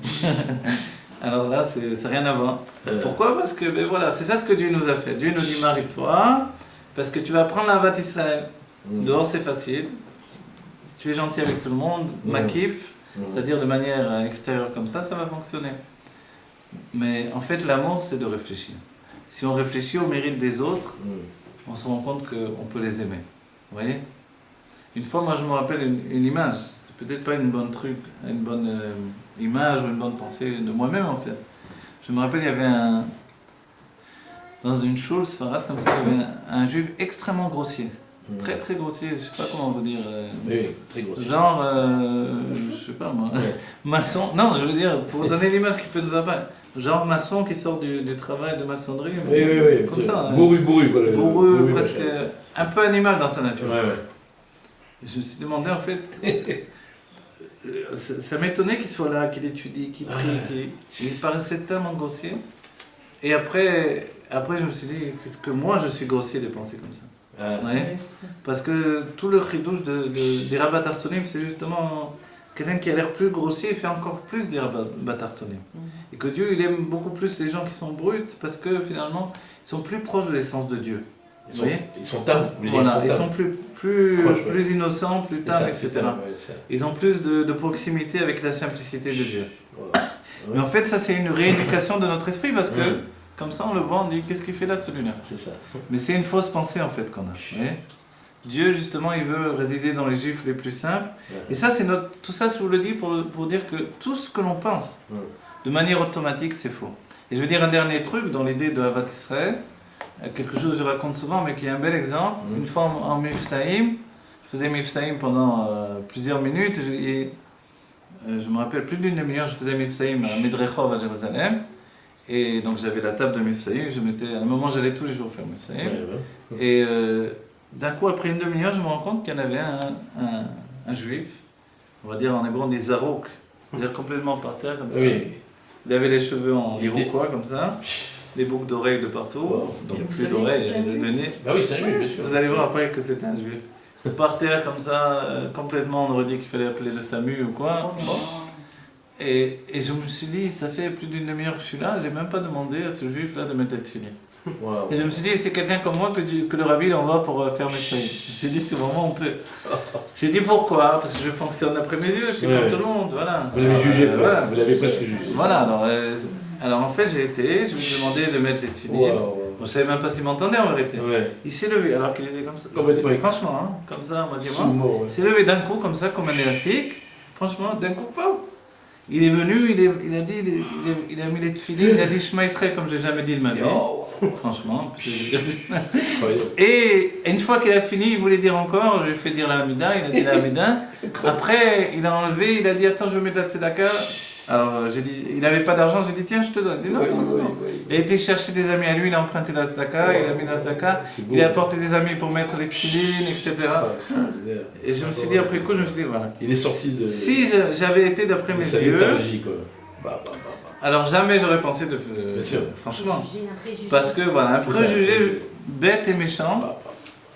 alors là, c'est rien à voir. Pourquoi? Parce que, ben voilà, c'est ça ce que Dieu nous a fait. Dieu nous dit, marie-toi, parce que tu vas apprendre la Havat Israël. Dehors, c'est facile. Tu es gentil avec tout le monde, makif, c'est-à-dire de manière extérieure comme ça va fonctionner. Mais en fait, l'amour, c'est de réfléchir. Si on réfléchit au mérite des autres, on se rend compte qu'on peut les aimer. Vous voyez? Une fois, moi, je me rappelle une image. C'est peut-être pas une bonne image ou une bonne pensée de moi-même, en fait. Je me rappelle, il y avait dans une choule, Sfarad, comme ça, il y avait un juif extrêmement grossier. Très très grossier, je sais pas comment vous dire. Oui, très grossier. Genre, je sais pas moi, maçon. Non, je veux dire, pour vous donner l'image qui peut nous apparaître. Genre maçon qui sort du travail de maçonnerie. Oui, comme ça. Bourru, quoi. Bourru, presque un peu animal dans sa nature. Et je me suis demandé en fait, ça m'étonnait qu'il soit là, qu'il étudie, qu'il prie, il paraissait tellement grossier. Et après je me suis dit, est-ce que moi je suis grossier de penser comme ça? Parce que tout le chidouche des Rabat Artonim, c'est justement quelqu'un qui a l'air plus grossier et fait encore plus des Rabat Artonim. Et que Dieu, il aime beaucoup plus les gens qui sont bruts parce que finalement, ils sont plus proches de l'essence de Dieu. Ils sont plus innocents, plus tard, etc. Ils ont plus de proximité avec la simplicité de Dieu. Mais en fait, ça c'est une rééducation de notre esprit parce que comme ça, on le voit, on dit qu'est-ce qu'il fait là celui-là? C'est ça. Mais c'est une fausse pensée en fait qu'on a. Dieu justement, il veut résider dans les juifs les plus simples. Et ça, tout ça, je vous le dis pour dire que tout ce que l'on pense de manière automatique, c'est faux. Et je veux dire un dernier truc dans l'idée de Havat Israël, quelque chose que je raconte souvent, mais qui est un bel exemple. Une fois en Mifsaïm, je faisais Mifsaïm pendant plusieurs minutes. Je me rappelle plus d'une demi-heure, je faisais Mifsaïm à Medrechov à Jérusalem. Et donc j'avais la table de Mifsaïm, à un moment j'allais tous les jours faire Mifsaïm. Et d'un coup, après une demi-heure, je me rends compte qu'il y en avait un juif, on va dire en hébreu, des zarouk, c'est-à-dire complètement par terre comme ça. Il avait les cheveux en iroquois comme ça, des boucles d'oreilles de partout, donc plus d'oreilles, de nez. C'est un juif, bien sûr. Vous allez voir après que c'était un juif. Par terre comme ça, complètement, on aurait dit qu'il fallait appeler le SAMU ou quoi. Et je me suis dit, ça fait plus d'une demi-heure que je suis là, j'ai même pas demandé à ce juif-là de mettre le tefillin. Wow. Et je me suis dit, c'est quelqu'un comme moi que le rabbi il envoie pour faire mes saïd. Je me suis dit, c'est vraiment honteux. J'ai dit pourquoi? Parce que je fonctionne d'après mes yeux, je suis comme tout le monde, voilà. Vous l'avez jugé, voilà. Vous l'avez presque jugé. Voilà, alors en fait, je lui ai demandé de mettre les tulips. Je ne savais même pas s'il m'entendait en vérité. Ouais. Il s'est levé alors qu'il était comme ça. Ouais. Franchement, hein, comme ça, moi, dis-moi. Sumo, ouais. Il s'est levé d'un coup, comme ça, comme un élastique. Franchement, d'un coup, pas. Il est venu, il a mis les tefilines, il a dit Shema Israël comme j'ai jamais dit de ma vie. Franchement, et une fois qu'il a fini, il voulait dire encore, je lui ai fait dire la Hamida, il a dit la Hamida. Après, il a enlevé, il a dit attends, je vais mettre la tzedaka. Alors j'ai dit, il n'avait pas d'argent, j'ai dit tiens, je te donne. Il dit, non. Il a été chercher des amis à lui, il a emprunté la tzedaka, il a mis la tzedaka, il a apporté des amis pour mettre les tefilines, etc. Et je me suis dit, après coup, je me suis dit voilà. Il est sorti de. Si j'avais été d'après mes yeux. Quoi. Alors jamais j'aurais pensé de... Bien sûr. Franchement. Un préjugé. Parce que voilà, un préjugé bête et méchant,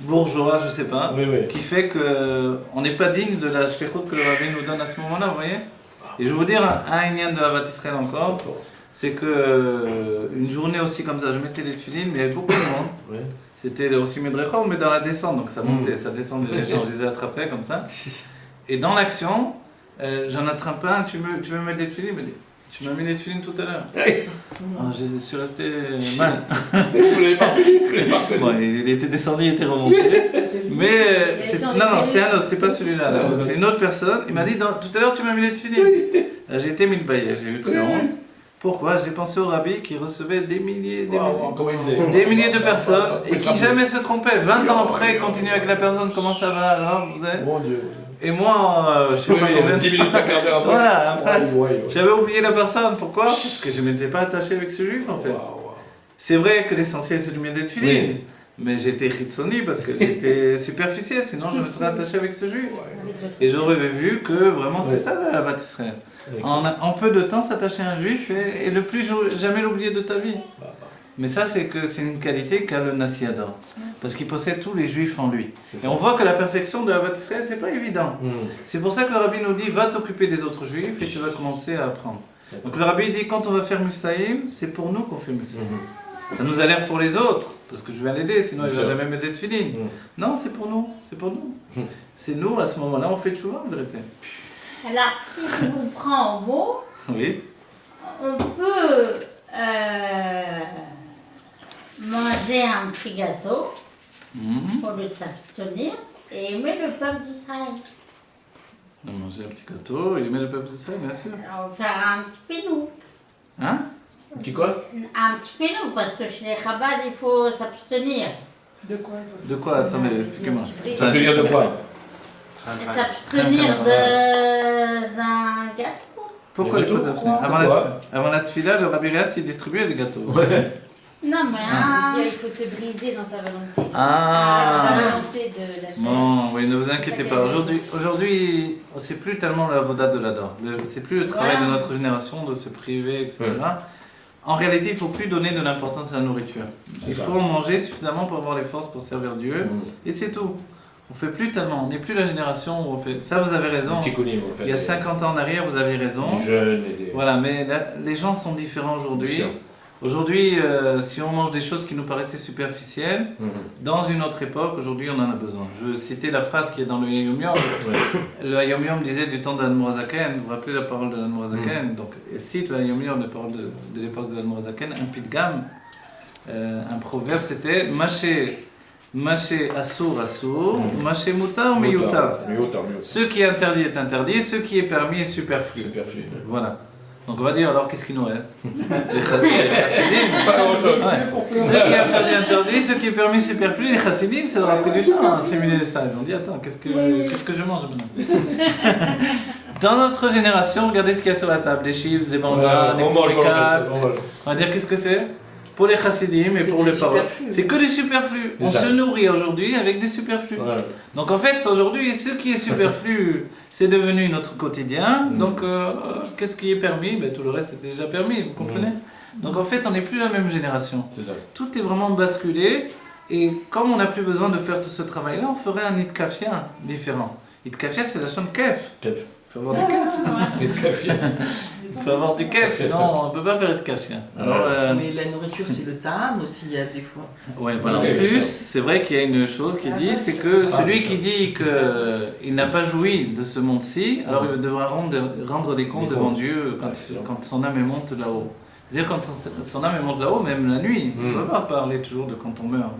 bourgeois, je sais pas, qui fait qu'on n'est pas digne de la shfichut que le rabbi nous donne à ce moment-là, vous voyez. Et je vais vous dire un inyan de Ahavat Israël encore, c'est que une journée aussi comme ça, je mettais les tefilines, mais il y avait beaucoup de monde. C'était aussi Medrechor, mais dans la descente, donc ça montait, ça descendait, les gens, je les attrapais comme ça. Et dans l'action, j'en attrape un, tu veux mettre les tefilines? Il me dit, tu m'as mis les tefilines tout à l'heure. Je suis resté mal. Vous l'avez pas reconnu. Bon, il était descendu, il était remonté. Mais non, c'était un autre, c'était pas celui-là. C'est une autre personne. Il m'a dit, tout à l'heure tu m'as mis les tefilines. J'ai été mis le baillet, j'ai eu très honte. Pourquoi? J'ai pensé au rabbi qui recevait des milliers de personnes et qui jamais se trompait. 20 ans après, il continue avec la personne, comment ça va alors vous êtes? Mon Dieu. Et moi, je sais pas combien de 10 minutes, un quart d'heure après. Voilà, après, j'avais oublié la personne. Pourquoi? Parce que je m'étais pas attaché avec ce juif en fait. C'est vrai que l'essentiel c'est de mettre des tefilines, mais j'étais ritsoni parce que j'étais superficiel, sinon je me serais attaché avec ce juif. Et j'aurais vu que vraiment c'est ça la Ahavat Israël. En peu de temps s'attacher à un juif et ne plus jamais l'oublier de ta vie. Mais ça c'est une qualité qu'a le Nassiador. Parce qu'il possède tous les juifs en lui. Et on voit que la perfection de Ahavat Israël c'est pas évident. C'est pour ça que le rabbi nous dit va t'occuper des autres juifs et tu vas commencer à apprendre. Donc le rabbi dit quand on va faire Mufsaïm, c'est pour nous qu'on fait Mufsaïm. Ça nous a l'air pour les autres, parce que je viens l'aider, sinon il ne va jamais mettre des tefilines. Non, c'est pour nous, c'est pour nous. C'est nous, à ce moment-là, on fait tchouva en vérité. Alors, si je vous prends au mot, Oui. on peut manger un petit gâteau au lieu de s'abstenir et aimer le peuple d'Israël. On va manger un petit gâteau et aimer le peuple d'Israël, bien sûr. Alors, on va faire un petit pénou. Hein? Tu quoi? Un petit pénou, parce que chez les Chabad, il faut s'abstenir. De quoi il faut De quoi? Attendez, expliquez-moi. Ça veut dire de quoi? S'abstenir d'un gâteau. Pourquoi il faut s'abstenir? Avant la tefila, le Rabbi Réat, il distribuait des gâteaux. Non, mais Il faut se briser dans sa volonté. Dans Ah! la volonté de la chair. Bon, oui, ne vous inquiétez pas. Aujourd'hui, c'est plus tellement la voda de l'ador. C'est plus le travail de notre génération de se priver, etc. En réalité, il ne faut plus donner de l'importance à la nourriture. Il faut en manger suffisamment pour avoir les forces pour servir Dieu. Et c'est tout. On ne fait plus tellement. On n'est plus la génération où on fait... Ça, vous avez raison. Il y a 50 ans en arrière, vous aviez raison. Les jeunes et les... Voilà, mais les gens sont différents aujourd'hui. Aujourd'hui, si on mange des choses qui nous paraissaient superficielles, dans une autre époque, aujourd'hui on en a besoin. Je vais citer la phrase qui est dans le Hayom Yom. Le Hayom Yom disait du temps de l'Admorazaken, vous vous rappelez la parole de l'Admorazaken, donc il cite le Hayom Yom, la parole de l'époque de l'Admorazaken, un pitgam, un proverbe, c'était Maché Assour Assour, Maché Moutar Miyutar. Ce qui est interdit est interdit, ce qui est permis est superflu. Voilà. Donc on va dire alors qu'est-ce qu'il nous reste? Les chassidim. Ce qui est interdit, interdit, ce qui est permis, superflu. Les chassidim, ça leur a pris du temps à assimiler ça. Ils ont dit attends, qu'est-ce que je mange maintenant? Dans notre génération, regardez ce qu'il y a sur la table, des chips, des bandas, des porikas. On va dire qu'est-ce que c'est? Pour les chassidim et pour les paroles. C'est que du superflu. On se nourrit aujourd'hui avec du superflu. Donc en fait, aujourd'hui, ce qui est superflu, c'est devenu notre quotidien. Donc qu'est-ce qui est permis? Tout le reste était déjà permis, vous comprenez? Donc en fait, on n'est plus la même génération. Tout est vraiment basculé. Et comme on n'a plus besoin de faire tout ce travail-là, on ferait un itkafia différent. Itkafia, c'est la chaîne kef. Il faut avoir du kef. Il faut avoir du kef, sinon on ne peut pas faire de kafia. Alors, Mais la nourriture, c'est le tam aussi, il y a des fois. ouais, voilà. En plus, c'est vrai qu'il y a une chose qui dit, c'est que celui qui dit qu'il n'a pas joui de ce monde-ci, alors il devra rendre des comptes devant Dieu quand son âme monte là-haut. C'est-à-dire quand son âme monte là-haut, même la nuit, on ne peut pas parler toujours de quand on meurt.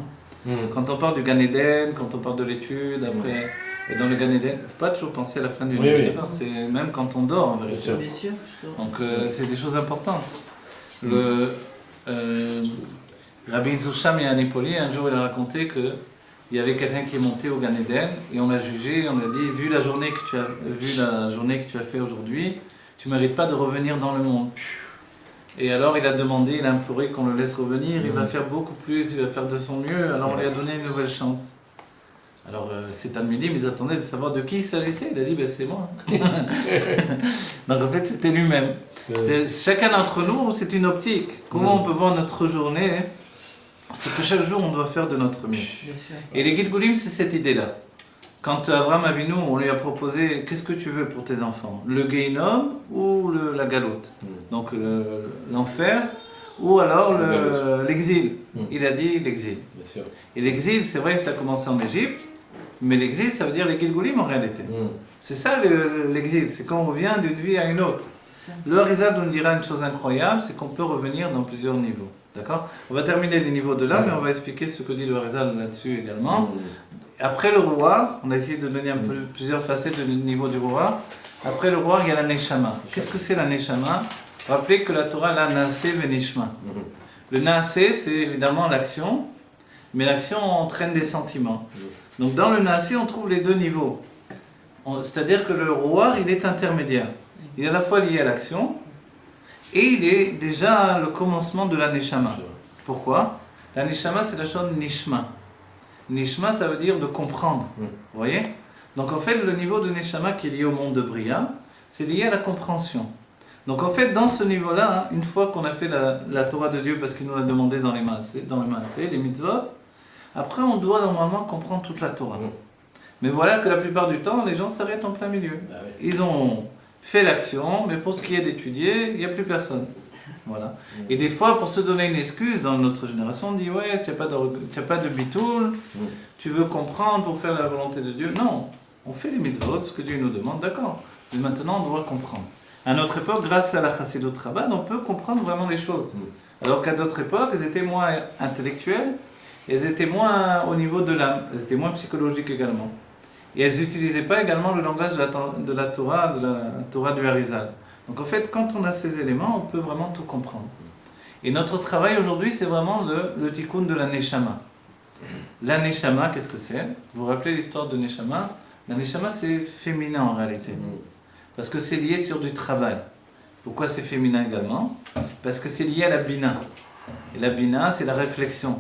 Quand on parle du Gan Eden, quand on parle de l'étude, après, et dans le Gan Eden, il ne faut pas toujours penser à la fin du nuit. C'est même quand on dort, en vérité. Bien sûr. Donc c'est des choses importantes. Rabbi Zoucham et Anipoli, un jour il a raconté qu'il y avait quelqu'un qui est monté au Gan Eden et on l'a jugé, on lui a dit, vu la journée que tu as fait aujourd'hui, tu ne mérites pas de revenir dans le monde. Et alors il a demandé, il a imploré qu'on le laisse revenir, il va faire beaucoup plus, il va faire de son mieux, alors on lui a donné une nouvelle chance. Alors cet Talmidim, ils attendaient de savoir de qui il s'agissait, il a dit c'est moi. Donc en fait c'était lui-même. Chacun d'entre nous, c'est une optique. Comment on peut voir notre journée? C'est que chaque jour on doit faire de notre mieux. Et les Gilgulim, c'est cette idée-là. Quand Avram Avinu, on lui a proposé qu'est-ce que tu veux pour tes enfants? Le Gehinom ou la galoute? Donc l'enfer ou alors l'exil. Il a dit l'exil. Et l'exil, c'est vrai que ça a commencé en Égypte, mais l'exil, ça veut dire les Gilgulim en réalité. C'est ça l'exil, c'est quand on revient d'une vie à une autre. Le Harizal nous dira une chose incroyable, c'est qu'on peut revenir dans plusieurs niveaux. D'accord? On va terminer les niveaux de là, mais on va expliquer ce que dit le Harizal là-dessus également. Après le roi, on a essayé de donner plusieurs facettes du niveau du roi. Après le roi, il y a la Neshama. Qu'est-ce que c'est la Neshama? Rappelez que la Torah, la Naaseh Venishma. Le Naaseh, c'est évidemment l'action, mais l'action entraîne des sentiments. Donc dans le Naaseh, on trouve les deux niveaux. C'est-à-dire que le roi, il est intermédiaire. Il est à la fois lié à l'action, et il est déjà le commencement de la Neshama. Pourquoi? La Neshama, c'est la chose Nishma. Nishma, ça veut dire de comprendre. Vous voyez? Donc en fait, le niveau de Neshama qui est lié au monde de Bria, c'est lié à la compréhension. Donc en fait, dans ce niveau-là, une fois qu'on a fait la Torah de Dieu, parce qu'il nous l'a demandé dans le Maaseh, les mitzvot, après on doit normalement comprendre toute la Torah. Mais voilà que la plupart du temps, les gens s'arrêtent en plein milieu. Ils ont fait l'action, mais pour ce qui est d'étudier, il n'y a plus personne. Voilà. Et des fois, pour se donner une excuse, dans notre génération, on dit ouais, tu n'as pas de bitoul, tu veux comprendre pour faire la volonté de Dieu. Non, on fait les mitzvot, ce que Dieu nous demande, d'accord. Mais maintenant, on doit comprendre. À notre époque, grâce à la Chassidut Rabbah, on peut comprendre vraiment les choses. Alors qu'à d'autres époques, elles étaient moins intellectuelles, et elles étaient moins au niveau de l'âme, elles étaient moins psychologiques également. Et elles n'utilisaient pas également le langage de la Torah du Harizal. Donc en fait, quand on a ces éléments, on peut vraiment tout comprendre. Et notre travail aujourd'hui, c'est vraiment le tikkun de la Neshama. La Neshama, qu'est-ce que c'est? Vous vous rappelez l'histoire de Neshama? La Neshama, c'est féminin en réalité. Parce que c'est lié sur du travail. Pourquoi c'est féminin également? Parce que c'est lié à la Bina. Et la Bina, c'est la réflexion.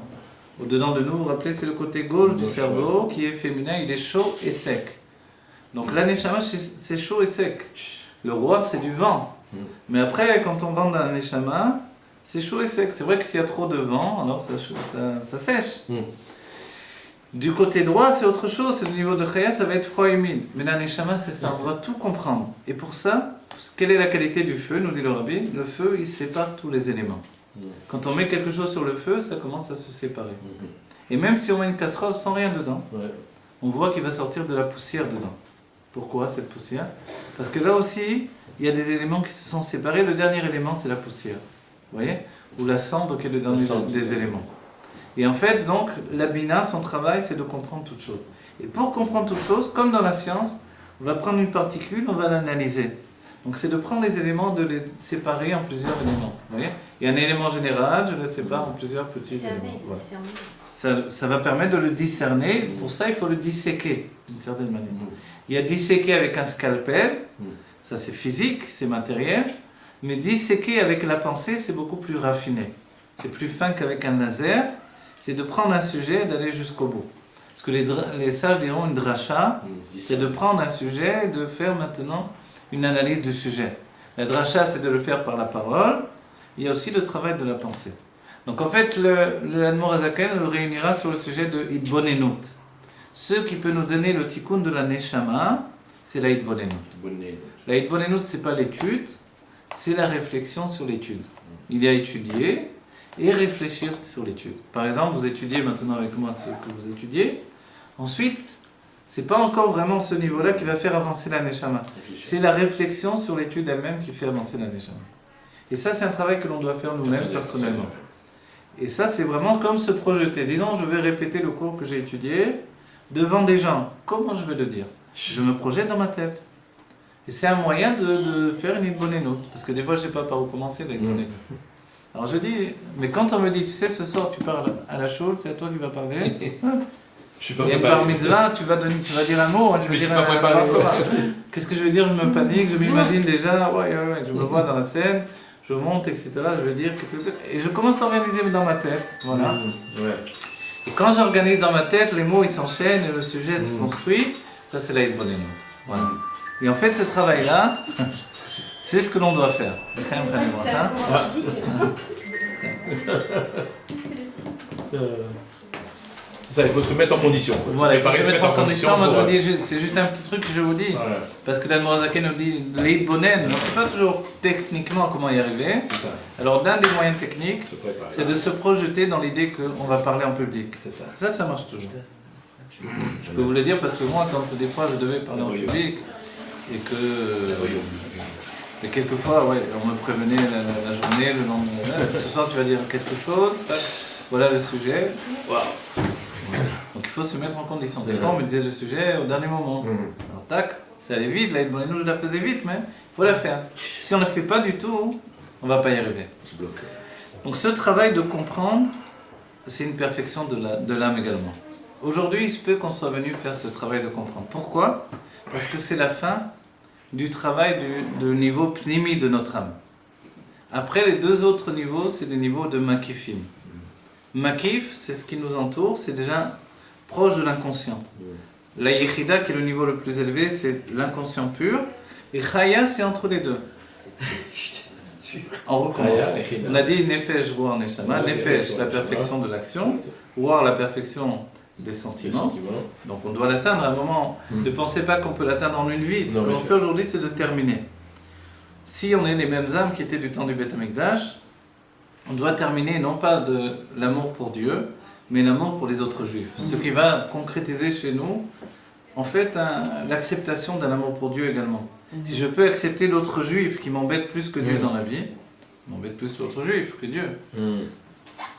Au-dedans de nous, vous vous rappelez, c'est le côté gauche du cerveau qui est féminin, il est chaud et sec. Donc la Neshama, c'est chaud et sec. Le roi, c'est du vent. Mais après, quand on rentre dans la Neshama, c'est chaud et sec. C'est vrai que s'il y a trop de vent, alors ça sèche. Du côté droit, c'est autre chose. C'est le niveau de Chaya, ça va être froid et humide. Mais la Neshama, c'est ça. On doit tout comprendre. Et pour ça, quelle est la qualité du feu, nous dit le Rabbi? Le feu, il sépare tous les éléments. Quand on met quelque chose sur le feu, ça commence à se séparer. Et même si on met une casserole sans rien dedans, on voit qu'il va sortir de la poussière dedans. Pourquoi cette poussière? Parce que là aussi, il y a des éléments qui se sont séparés. Le dernier élément, c'est la poussière. Vous voyez? Ou la cendre qui est le dernier des éléments. Et en fait, donc, la Bina, son travail, c'est de comprendre toute chose. Et pour comprendre toute chose, comme dans la science, on va prendre une particule, on va l'analyser. Donc c'est de prendre les éléments, de les séparer en plusieurs éléments. Vous voyez? Il y a un élément général, je le sépare en plusieurs petits éléments. Voilà. Ça va permettre de le discerner. Pour ça, il faut le disséquer, d'une certaine manière. Il y a disséquer avec un scalpel, ça c'est physique, c'est matériel. Mais disséquer avec la pensée, c'est beaucoup plus raffiné. C'est plus fin qu'avec un laser. C'est de prendre un sujet et d'aller jusqu'au bout. Parce que les sages diront une dracha, c'est de prendre un sujet et de faire maintenant une analyse du sujet. La dracha, c'est de le faire par la parole. Il y a aussi le travail de la pensée. Donc en fait, le Admor Hazaken le réunira sur le sujet de Hitbonenut. Ce qui peut nous donner le tikkun de la Neshama, c'est la Hitbonenut. La Hitbonenut, ce n'est pas l'étude, c'est la réflexion sur l'étude. Il y a étudier et réfléchir sur l'étude. Par exemple, vous étudiez maintenant avec moi ce que vous étudiez. Ensuite, c'est pas encore vraiment ce niveau-là qui va faire avancer la neshama. C'est la réflexion sur l'étude elle-même qui fait avancer la neshama. Et ça, c'est un travail que l'on doit faire nous-mêmes personnellement. Et ça, c'est vraiment comme se projeter. Disons, je vais répéter le cours que j'ai étudié devant des gens. Comment je vais le dire? Je me projette dans ma tête. Et c'est un moyen de faire une Idbonenut. Parce que des fois, je ne sais pas par où commencer la Idbonenut. Alors je dis, mais quand on me dit, tu sais, ce soir, tu parles à la Shoul, c'est à toi qui vas parler. Et par mitzvah, tu vas dire un mot, tu vas dire un Torah. Qu'est-ce que je vais dire? Je me panique, je m'imagine déjà, je me vois dans la scène. Je monte, etc. Je vais dire et je commence à organiser dans ma tête, voilà. Et quand j'organise dans ma tête, les mots ils s'enchaînent et le sujet se construit. Ça c'est la Idbonenut. Voilà. Et en fait, ce travail-là, c'est ce que l'on doit faire. Ça, il faut se mettre en condition. Voilà, il faut se mettre en condition. Moi, je vous dis, c'est juste un petit truc que je vous dis. Voilà. Parce que l'Admorazaken nous dit l'Idbonen, on ne sait pas toujours techniquement comment y arriver. Alors, l'un des moyens techniques, c'est de se projeter dans l'idée qu'on va parler en public. Ça marche toujours. Je peux vous le dire parce que moi, quand des fois je devais parler en public et que. Et quelquefois, on me prévenait la journée, le lendemain. Ce soir, tu vas dire quelque chose. Voilà le sujet. Waouh! Donc il faut se mettre en condition. Des fois on me disait le sujet au dernier moment. Alors tac, c'est allé vite, là nous je la faisais vite, mais il faut la faire. Si on ne la fait pas du tout, on ne va pas y arriver. Donc ce travail de comprendre, c'est une perfection de l'âme également. Aujourd'hui, il se peut qu'on soit venu faire ce travail de comprendre. Pourquoi? Parce que c'est la fin du travail du niveau pnimi de notre âme. Après les deux autres niveaux, c'est des niveaux de makifim. Makif, c'est ce qui nous entoure, c'est déjà proche de l'inconscient. La Yechida, qui est le niveau le plus élevé, c'est l'inconscient pur. Et Chaya, c'est entre les deux. On recommence. On a dit Nefesh, Ruach, Neshama. Nefesh, la perfection de l'action. Ruach, la perfection des sentiments. Donc on doit l'atteindre à un moment. Ne pensez pas qu'on peut l'atteindre en une vie. Ce que l'on fait aujourd'hui, c'est de terminer. Si on est les mêmes âmes qui étaient du temps du Beth Amikdash, on doit terminer non pas de l'amour pour Dieu, mais l'amour pour les autres juifs. Ce qui va concrétiser chez nous, en fait, l'acceptation d'un amour pour Dieu également. Si je peux accepter l'autre juif qui m'embête plus que Dieu dans la vie, m'embête plus l'autre juif que Dieu.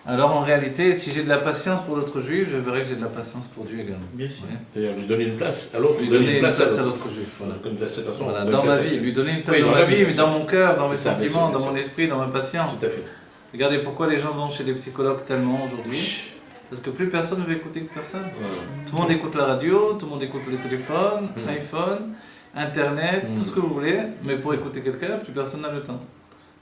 Alors en réalité, si j'ai de la patience pour l'autre juif, je verrai que j'ai de la patience pour Dieu également. Bien sûr. C'est-à-dire lui donner une place à l'autre. Lui donner une place à l'autre juif. Voilà, dans ma vie, lui donner une place dans ma vie, mais dans mon cœur, dans mes sentiments, dans mon esprit, dans ma patience. Tout à fait. Regardez pourquoi les gens vont chez les psychologues tellement aujourd'hui. Parce que plus personne ne veut écouter que personne. Tout le monde écoute la radio, tout le monde écoute les téléphones, iPhone, Internet, tout ce que vous voulez, mais pour écouter quelqu'un, plus personne n'a le temps.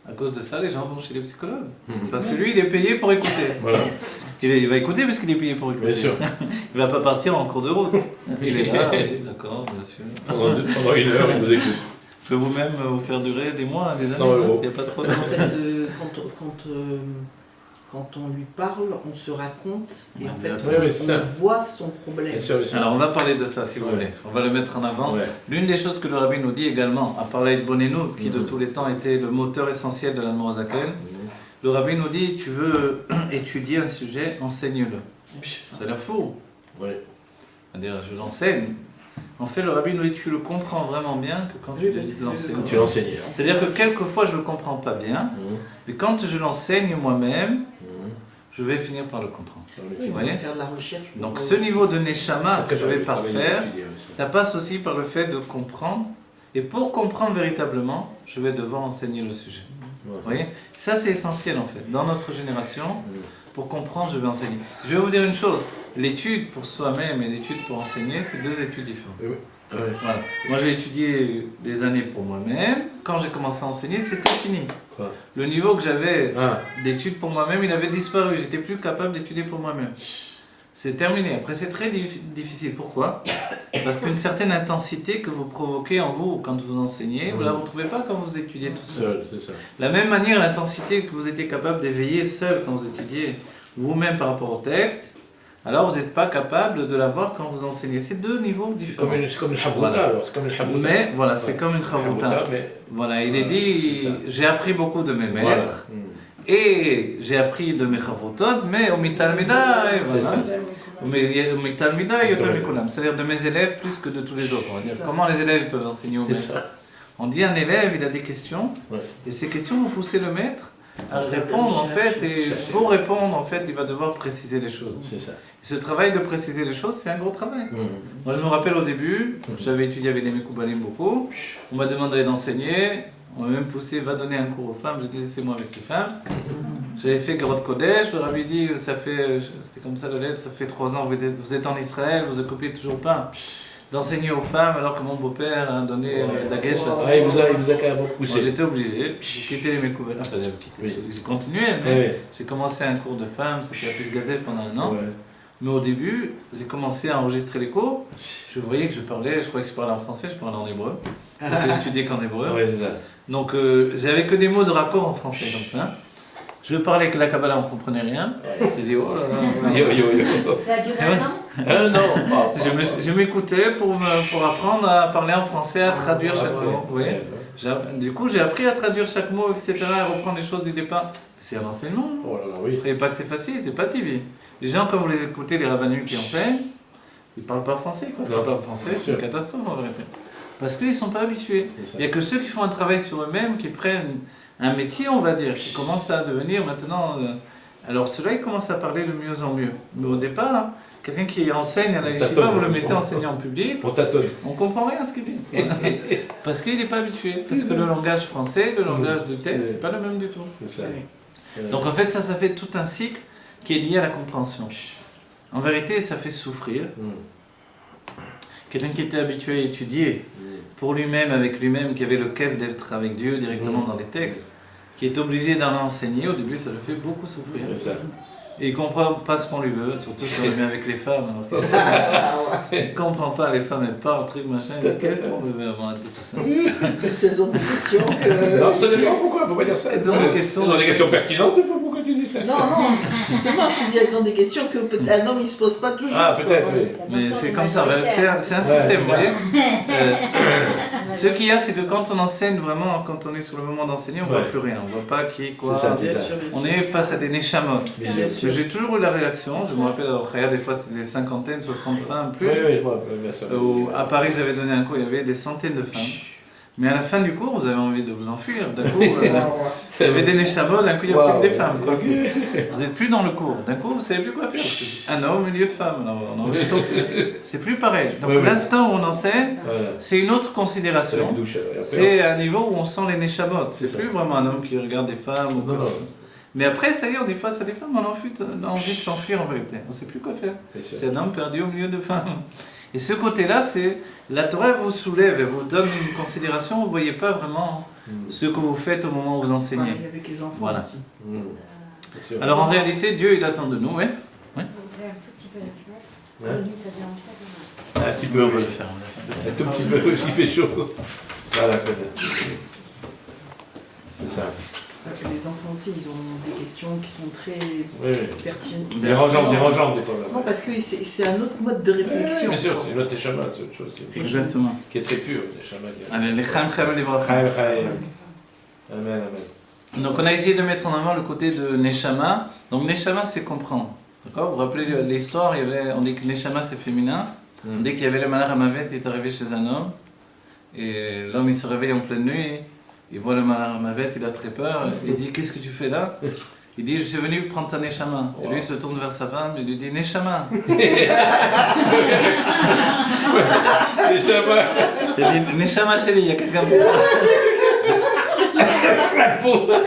À cause de ça, les gens vont chez les psychologues. Parce que lui, il est payé pour écouter. Voilà. Il va écouter parce qu'il est payé pour écouter. Bien sûr. Il ne va pas partir en cours de route. Il est là, oui, d'accord, bien sûr. Pendant 1 heure, il vous écoute. Je peux vous-même vous faire durer des mois, des années. 100 €. Il n'y a pas trop de quand on lui parle, on se raconte et en fait on voit son problème. Bien sûr, bien sûr. Alors on va parler de ça si vous voulez, on va le mettre en avant. L'une des choses que le Rabbi nous dit également, à part la Idbonenut, qui de tous les temps était le moteur essentiel de l'Admorazaken, le Rabbi nous dit, tu veux étudier un sujet, enseigne-le. Ça a l'air fou. C'est-à-dire, je l'enseigne. En fait, le Rabbi nous dit, tu le comprends vraiment bien que quand tu l'enseignes. Tu l'enseignes. C'est-à-dire que quelquefois, je ne le comprends pas bien, mais quand je l'enseigne moi-même, je vais finir par le comprendre. Vous voyez, faire de la recherche. Donc ce niveau de Neshama que je vais parfaire, ça passe aussi par le fait de comprendre. Et pour comprendre véritablement, je vais devoir enseigner le sujet. Vous voyez, ça c'est essentiel en fait. Dans notre génération, pour comprendre, je vais enseigner. Je vais vous dire une chose, l'étude pour soi-même et l'étude pour enseigner, c'est deux études différentes. Voilà. Moi j'ai étudié des années pour moi-même. Quand j'ai commencé à enseigner, c'était fini. Le niveau que j'avais d'études pour moi-même, il avait disparu. J'étais plus capable d'étudier pour moi-même. C'est terminé. Après, c'est très difficile. Pourquoi? Parce qu'une certaine intensité que vous provoquez en vous quand vous enseignez, vous ne la retrouvez pas quand vous étudiez tout seul. C'est ça. La même manière, l'intensité que vous étiez capable d'éveiller seul quand vous étudiez vous-même par rapport au texte, alors vous n'êtes pas capable de l'avoir quand vous enseignez. C'est deux niveaux différents. C'est comme une chavruta, Voilà. alors, c'est comme une chavruta. Mais voilà, c'est comme une chavruta. Voilà, il est dit, j'ai appris beaucoup de mes maîtres, et j'ai appris de mes chavrutot, mais au mitalmida, voilà. C'est-à-dire de mes élèves plus que de tous les autres. On va dire. Comment les élèves peuvent enseigner aux maîtres? On dit un élève, il a des questions, et ces questions, vous poussez le maître à répondre en fait, et pour répondre en fait, il va devoir préciser les choses. C'est ça. Et ce travail de préciser les choses, c'est un gros travail. Moi, je me rappelle au début, j'avais étudié avec les Mekoubalim beaucoup, on m'a demandé d'enseigner, on m'a même poussé, va donner un cours aux femmes, j'ai dit laissez-moi avec les femmes. J'avais fait Garot Kodesh, je leur avais dit, ça fait, c'était comme ça la lettre, ça fait 3 ans, vous êtes en Israël, vous occupez toujours pas d'enseigner aux femmes alors que mon beau-père a donné Dagesh là-dessus. Il vous a carrément poussé. J'étais obligé, j'ai quitté les Mekoubalim, enfin j'ai continué, mais j'ai commencé un cours de femmes, c'était à Pisgazet pendant 1 an. Mais au début, j'ai commencé à enregistrer les cours, je voyais que je parlais, je croyais que je parlais en français, je parlais en hébreu, parce que j'étudiais qu'en hébreu. Donc j'avais que des mots de raccord en français comme ça. Je parlais que la Kabbalah, on ne comprenait rien. J'ai dit, oh là là. Ça a duré 1 an? 1 an. Je m'écoutais pour apprendre à parler en français, à traduire chaque mot. Oui. Du coup, j'ai appris à traduire chaque mot, etc., à reprendre les choses du départ. C'est un enseignement. Oh là là, oui. Vous ne croyez pas que c'est facile, c'est pas TV. Les gens, quand vous les écoutez, les rabbinus qui enseignent, ils ne parlent pas français. Ils ne parlent pas français, c'est une catastrophe en vérité. Parce qu'ils ne sont pas habitués. Il n'y a que ceux qui font un travail sur eux-mêmes, qui prennent un métier, on va dire, qui commence à devenir maintenant... alors ceux-là, ils commencent à parler de mieux en mieux. Mais au départ, quelqu'un qui enseigne à la yeshiva, vous le mettez enseigner en public, on ne comprend rien à ce qu'il dit. Parce qu'il n'est pas habitué. Parce que le langage français, le langage de texte, c'est pas le même du tout. Donc en fait, ça fait tout un cycle qui est lié à la compréhension. En vérité, ça fait souffrir. Quelqu'un qui était habitué à étudier pour lui-même, avec lui-même, qui avait le kef d'être avec Dieu directement dans les textes, qui est obligé d'en enseigner, au début ça le fait beaucoup souffrir. Et il ne comprend pas ce qu'on lui veut, surtout si on est avec les femmes. Il ne comprend pas, les femmes elles parlent, truc machin, qu'est-ce qu'on veut avant de tout ça? Ces ont des questions que... Non, ça dépend pourquoi, il ne faut pas dire ça. Elles ont des questions, pertinentes, des fois, pourquoi tu dis ça? Non, justement, je dis, elles ont des questions qu'un homme il ne se pose pas toujours. Ah, peut-être, oui. Mais c'est comme ça, c'est un système, vous voyez. Ce qu'il y a, c'est que quand on enseigne vraiment, quand on est sur le moment d'enseigner, on ne voit plus rien, on ne voit pas qui, quoi. C'est ça. On est face à des neshamot. J'ai toujours eu la réaction, je me rappelle, des fois c'était des 50aines, 60 femmes, plus. Bien sûr. À Paris, j'avais donné un cours, il y avait des centaines de femmes. Mais à la fin du cours, vous avez envie de vous enfuir. D'un coup, il y avait des neshamot, d'un coup, il n'y a plus que des femmes. Quoi. Vous n'êtes plus dans le cours. D'un coup, vous ne savez plus quoi faire. C'est un homme au milieu de femmes. Alors, on a envie de sortir. C'est plus pareil. Donc, l'instant où on enseigne, c'est une autre considération. C'est un niveau où on sent les neshamot. C'est plus vraiment un homme qui regarde des femmes. Mais après, ça y est, on est face à des femmes, on a envie de s'enfuir en vérité. On ne sait plus quoi faire. C'est un homme perdu au milieu de femmes. Et ce côté-là, c'est la Torah vous soulève et vous donne une considération, vous ne voyez pas vraiment ce que vous faites au moment où vous enseignez. Avec les enfants voilà. aussi. Alors en réalité, Dieu il attend de nous, oui. On ouvrir un tout petit peu la fenêtre. Oui, ça ne dérange pas. Un petit peu, on va le faire. Un tout petit peu, s'il fait chaud. Voilà, c'est ça. Les enfants aussi, ils ont des questions qui sont très pertinentes. Dérangeantes des fois. Non, parce que c'est un autre mode de réflexion. Bien sûr, c'est une autre échama, c'est autre chose. Exactement. Qui est très pure, l'échama. Allez, les chaim, les Amen. Donc on a essayé de mettre en avant le côté de Neshama. Donc Neshama, c'est comprendre. D'accord? Vous vous rappelez l'histoire, on dit que Neshama, c'est féminin. On dit qu'il y avait le malach Hamavet, il est arrivé chez un homme. Et l'homme, il se réveille en pleine nuit. Il voit le malach Hamavet, il a très peur. Il dit, qu'est-ce que tu fais là? Il dit, je suis venu prendre ta Neshama. Et lui, il se tourne vers sa femme et lui dit, Neshama. Neshama. Il dit, Neshama chérie, il y a quelqu'un pour toi.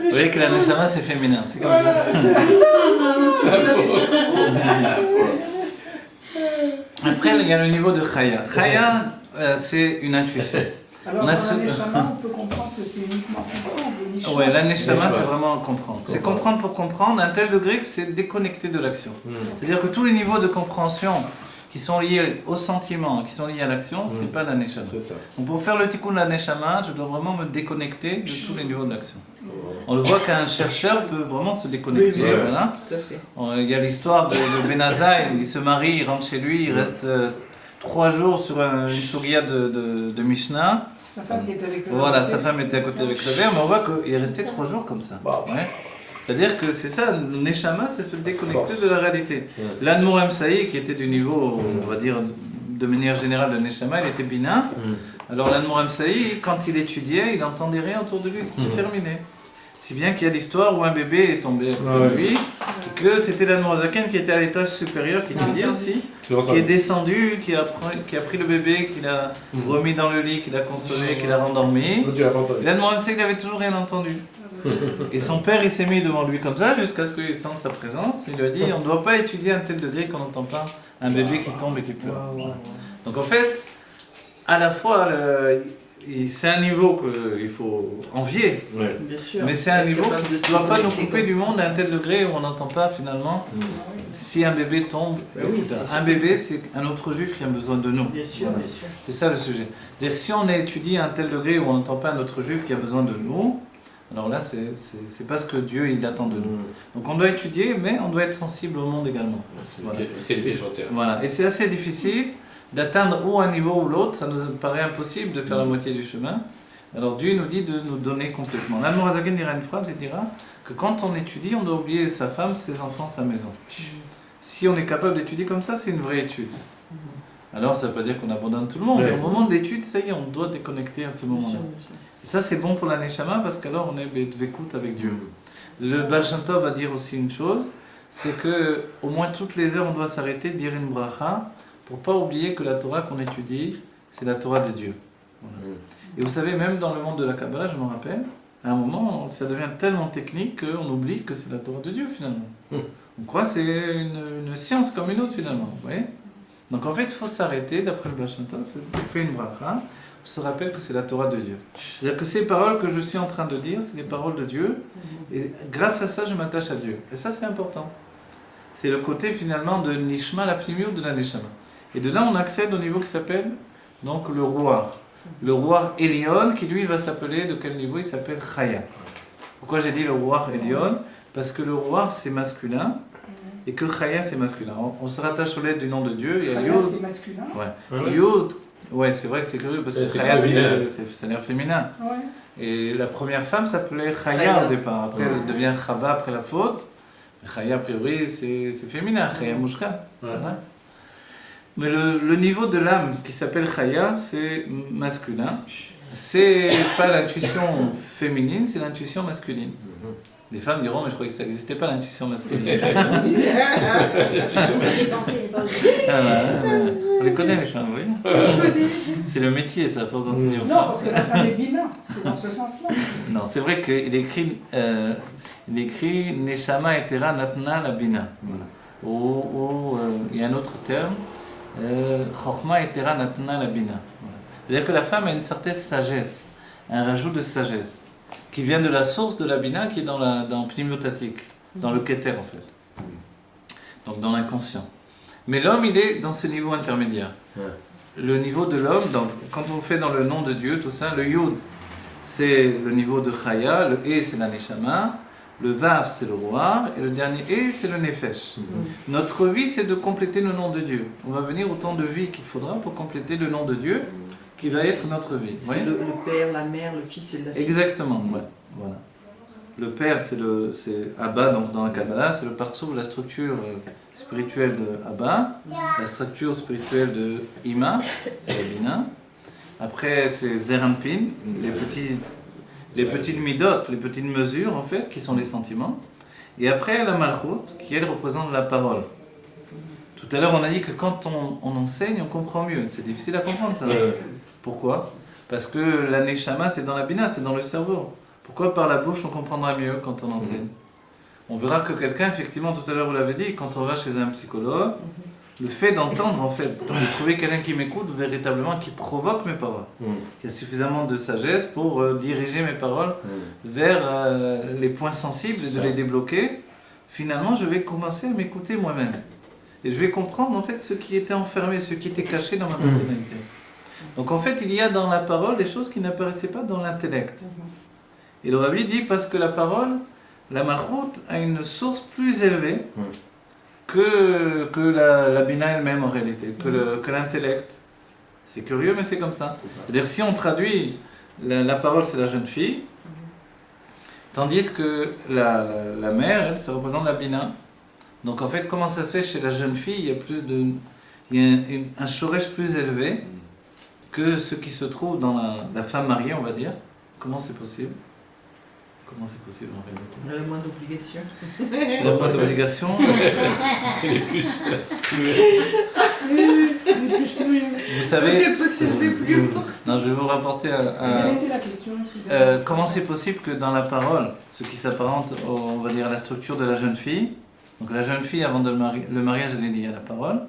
Vous voyez que la Neshama c'est féminin, c'est comme ça. Après, il y a le niveau de Chaya. Chaya, c'est une intuition. Alors, dans la Neshama, on peut comprendre que c'est uniquement comprendre. Oui, la Neshama, c'est vraiment comprendre. C'est comprendre pour comprendre à un tel degré que c'est déconnecté de l'action. C'est-à-dire que tous les niveaux de compréhension qui sont liés au sentiment, qui sont liés à l'action, c'est pas la neshama. C'est ça. Donc pour faire le tikkun de la neshama, je dois vraiment me déconnecter de tous les niveaux de l'action. On le voit qu'un chercheur peut vraiment se déconnecter. Oui, Voilà. Tout à fait. Il y a l'histoire de Benazai, il se marie, il rentre chez lui, il reste 3 jours sur une souria de Mishnah. Sa femme qui était avec le Voilà, sa femme était à côté avec le verre, mais on voit qu'il est resté 3 jours comme ça. Ouais. C'est-à-dire que c'est ça, le Neshama, c'est se déconnecter de la réalité. L'Admour Saïd, qui était du niveau, on va dire, de manière générale, de Neshama, il était bina. Alors l'Admour Saïd, quand il étudiait, il n'entendait rien autour de lui, c'était terminé. Si bien qu'il y a l'histoire où un bébé est tombé à côté de lui, et que c'était l'Admour Zaken qui était à l'étage supérieur, qui étudiait aussi, qui est descendu, qui a pris le bébé, qui l'a remis dans le lit, qui l'a consolé, qui l'a rendormi. Et l'Admour Saïd n'avait toujours rien entendu. Et son père, il s'est mis devant lui comme ça, jusqu'à ce qu'il sente sa présence. Il lui a dit, on ne doit pas étudier à un tel degré qu'on n'entend pas un bébé qui tombe et qui pleure. Donc en fait, à la fois, c'est un niveau qu'il faut envier, Bien sûr. mais c'est un niveau qui ne doit pas nous couper du monde à un tel degré où on n'entend pas finalement si un bébé tombe, etc. Un bébé, c'est un autre juif qui a besoin de nous. Bien sûr, Voilà. bien sûr. C'est ça le sujet. C'est-à-dire si on étudie à un tel degré où on n'entend pas un autre juif qui a besoin de nous, alors là, c'est pas ce que Dieu il attend de nous. Donc on doit étudier, mais on doit être sensible au monde également. Voilà. Voilà. Et c'est assez difficile d'atteindre ou un niveau ou l'autre. Ça nous paraît impossible de faire la moitié du chemin. Alors Dieu nous dit de nous donner complètement. L'Admour Zaken dira une phrase, il dira que quand on étudie, on doit oublier sa femme, ses enfants, sa maison. Si on est capable d'étudier comme ça, c'est une vraie étude. Alors ça ne veut pas dire qu'on abandonne tout le monde. Mais au moment de l'étude, ça y est, on doit déconnecter à ce moment-là. Et ça, c'est bon pour la Neshama parce qu'alors on est Dvekut avec Dieu. Le Baal Shem Tov va dire aussi une chose, c'est que au moins toutes les heures, on doit s'arrêter de dire une bracha pour pas oublier que la Torah qu'on étudie, c'est la Torah de Dieu. Voilà. Et vous savez, même dans le monde de la Kabbalah, je me rappelle, à un moment, ça devient tellement technique qu'on oublie que c'est la Torah de Dieu finalement. On croit que c'est une science comme une autre finalement. Vous voyez ? Donc en fait, il faut s'arrêter, d'après le Baal Shem Tov, on fait une bracha, on se rappelle que c'est la Torah de Dieu. C'est-à-dire que ces paroles que je suis en train de dire, c'est les paroles de Dieu, et grâce à ça, je m'attache à Dieu. Et ça, c'est important. C'est le côté finalement de Nishma, la Pnimiut de la Neshama. Et de là, on accède au niveau qui s'appelle donc le Ruach. Le Ruach Elion, qui lui va s'appeler, de quel niveau il s'appelle Chaya. Pourquoi j'ai dit le Ruach Elion ? Parce que le Ruach c'est masculin, et que Chaya c'est masculin. On se rattache aux lettres du nom de Dieu. Il y a Chaya, Yud. c'est masculin. Ouais. Yud. Ouais, c'est vrai que c'est curieux parce que Chaya ça a l'air féminin. Ouais. Et la première femme s'appelait Chaya au départ. Après elle devient Chava après la faute. Mais Chaya a priori c'est féminin. Chaya Mushka. Voilà. Mais le niveau de l'âme qui s'appelle Chaya, c'est masculin. C'est pas l'intuition féminine, c'est l'intuition masculine. Les femmes diront, mais je croyais que ça n'existait pas l'intuition masculine. J'ai pensé, j'ai pas osé. On les connaît les femmes, oui. C'est le métier, ça, à force d'enseigner aux Non, femmes. parce que la femme est bina, c'est dans ce sens-là. Non, c'est vrai qu'il écrit Neshama etera natna la bina. Ou il y a un autre terme, Chochma etera natna la bina. C'est-à-dire que la femme a une certaine sagesse, un rajout de sagesse, qui vient de la source de la bina qui est dans pnimiotatique, dans le keter en fait. Donc dans l'inconscient. Mais l'homme, il est dans ce niveau intermédiaire. Le niveau de l'homme, quand on fait dans le nom de Dieu, tout ça, le Yud, c'est le niveau de Chaya, le E, c'est la Neshama, le Vav, c'est le Ruach, et le dernier E, c'est le Nefesh. Notre vie, c'est de compléter le nom de Dieu. On va venir autant de vie qu'il faudra pour compléter le nom de Dieu, qui va être notre vie. C'est le père, la mère, le fils et la fille. Exactement, ouais. Voilà. Le père, c'est Abba, donc dans la Kabbalah, c'est le partsou, la structure spirituelle de Abba, la structure spirituelle de Ima, c'est la Bina. Après, c'est Zeranpin, les petites midot, les petites mesures en fait, qui sont les sentiments. Et après, la Malchut, qui elle représente la parole. Tout à l'heure, on a dit que quand on enseigne, on comprend mieux. C'est difficile à comprendre ça. Pourquoi ? Parce que la Neshama, c'est dans la Bina, c'est dans le cerveau. Pourquoi par la bouche on comprendra mieux quand on enseigne ? On verra que quelqu'un, effectivement, tout à l'heure vous l'avez dit, quand on va chez un psychologue, le fait d'entendre en fait, de trouver quelqu'un qui m'écoute véritablement, qui provoque mes paroles, qui a suffisamment de sagesse pour diriger mes paroles vers les points sensibles et de les débloquer, finalement je vais commencer à m'écouter moi-même. et je vais comprendre en fait ce qui était enfermé, ce qui était caché dans ma personnalité. Donc en fait, il y a dans la parole des choses qui n'apparaissaient pas dans l'intellect. Et le Rabbi dit parce que la parole, la malchout, a une source plus élevée que la bina elle-même en réalité, que l'intellect. C'est curieux, mais c'est comme ça. C'est-à-dire si on traduit, la parole c'est la jeune fille, tandis que la mère, elle, ça représente la bina. Donc en fait, comment ça se fait chez la jeune fille, il y a un shoresh plus élevé que ce qui se trouve dans la femme mariée, on va dire. Comment c'est possible? Comment c'est possible en réalité? Il y a moins d'obligations. Il n'y a pas d'obligation. Vous savez... Non, je vais vous rapporter Quelle était la question? comment c'est possible que dans la parole, ce qui s'apparente, on va dire, à la structure de la jeune fille, donc la jeune fille, avant le mariage, elle est liée à la parole,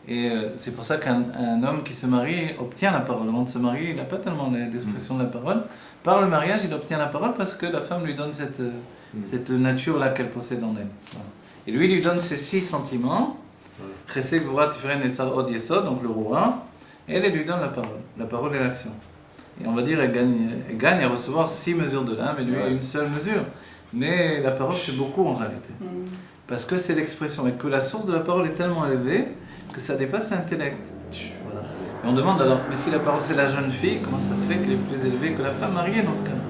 et c'est pour ça qu'un homme qui se marie obtient la parole. Avant de se marier, il n'a pas tellement d'expression de la parole. Par le mariage, il obtient la parole parce que la femme lui donne cette nature-là qu'elle possède en elle. Voilà. Et lui, il lui donne ses 6 sentiments, Chesed, Gvura, Tiferet, Netzar, Od, Yesod, donc le Roura, et elle lui donne la parole. La parole est l'action. Et on va dire, elle gagne à recevoir 6 mesures de l'âme, et lui, une seule mesure. Mais la parole, c'est beaucoup en réalité. Parce que c'est l'expression, et que la source de la parole est tellement élevée que ça dépasse l'intellect. Voilà. Et on demande alors, mais si la parole c'est la jeune fille, comment ça se fait qu'elle est plus élevée que la femme mariée dans ce cas-là,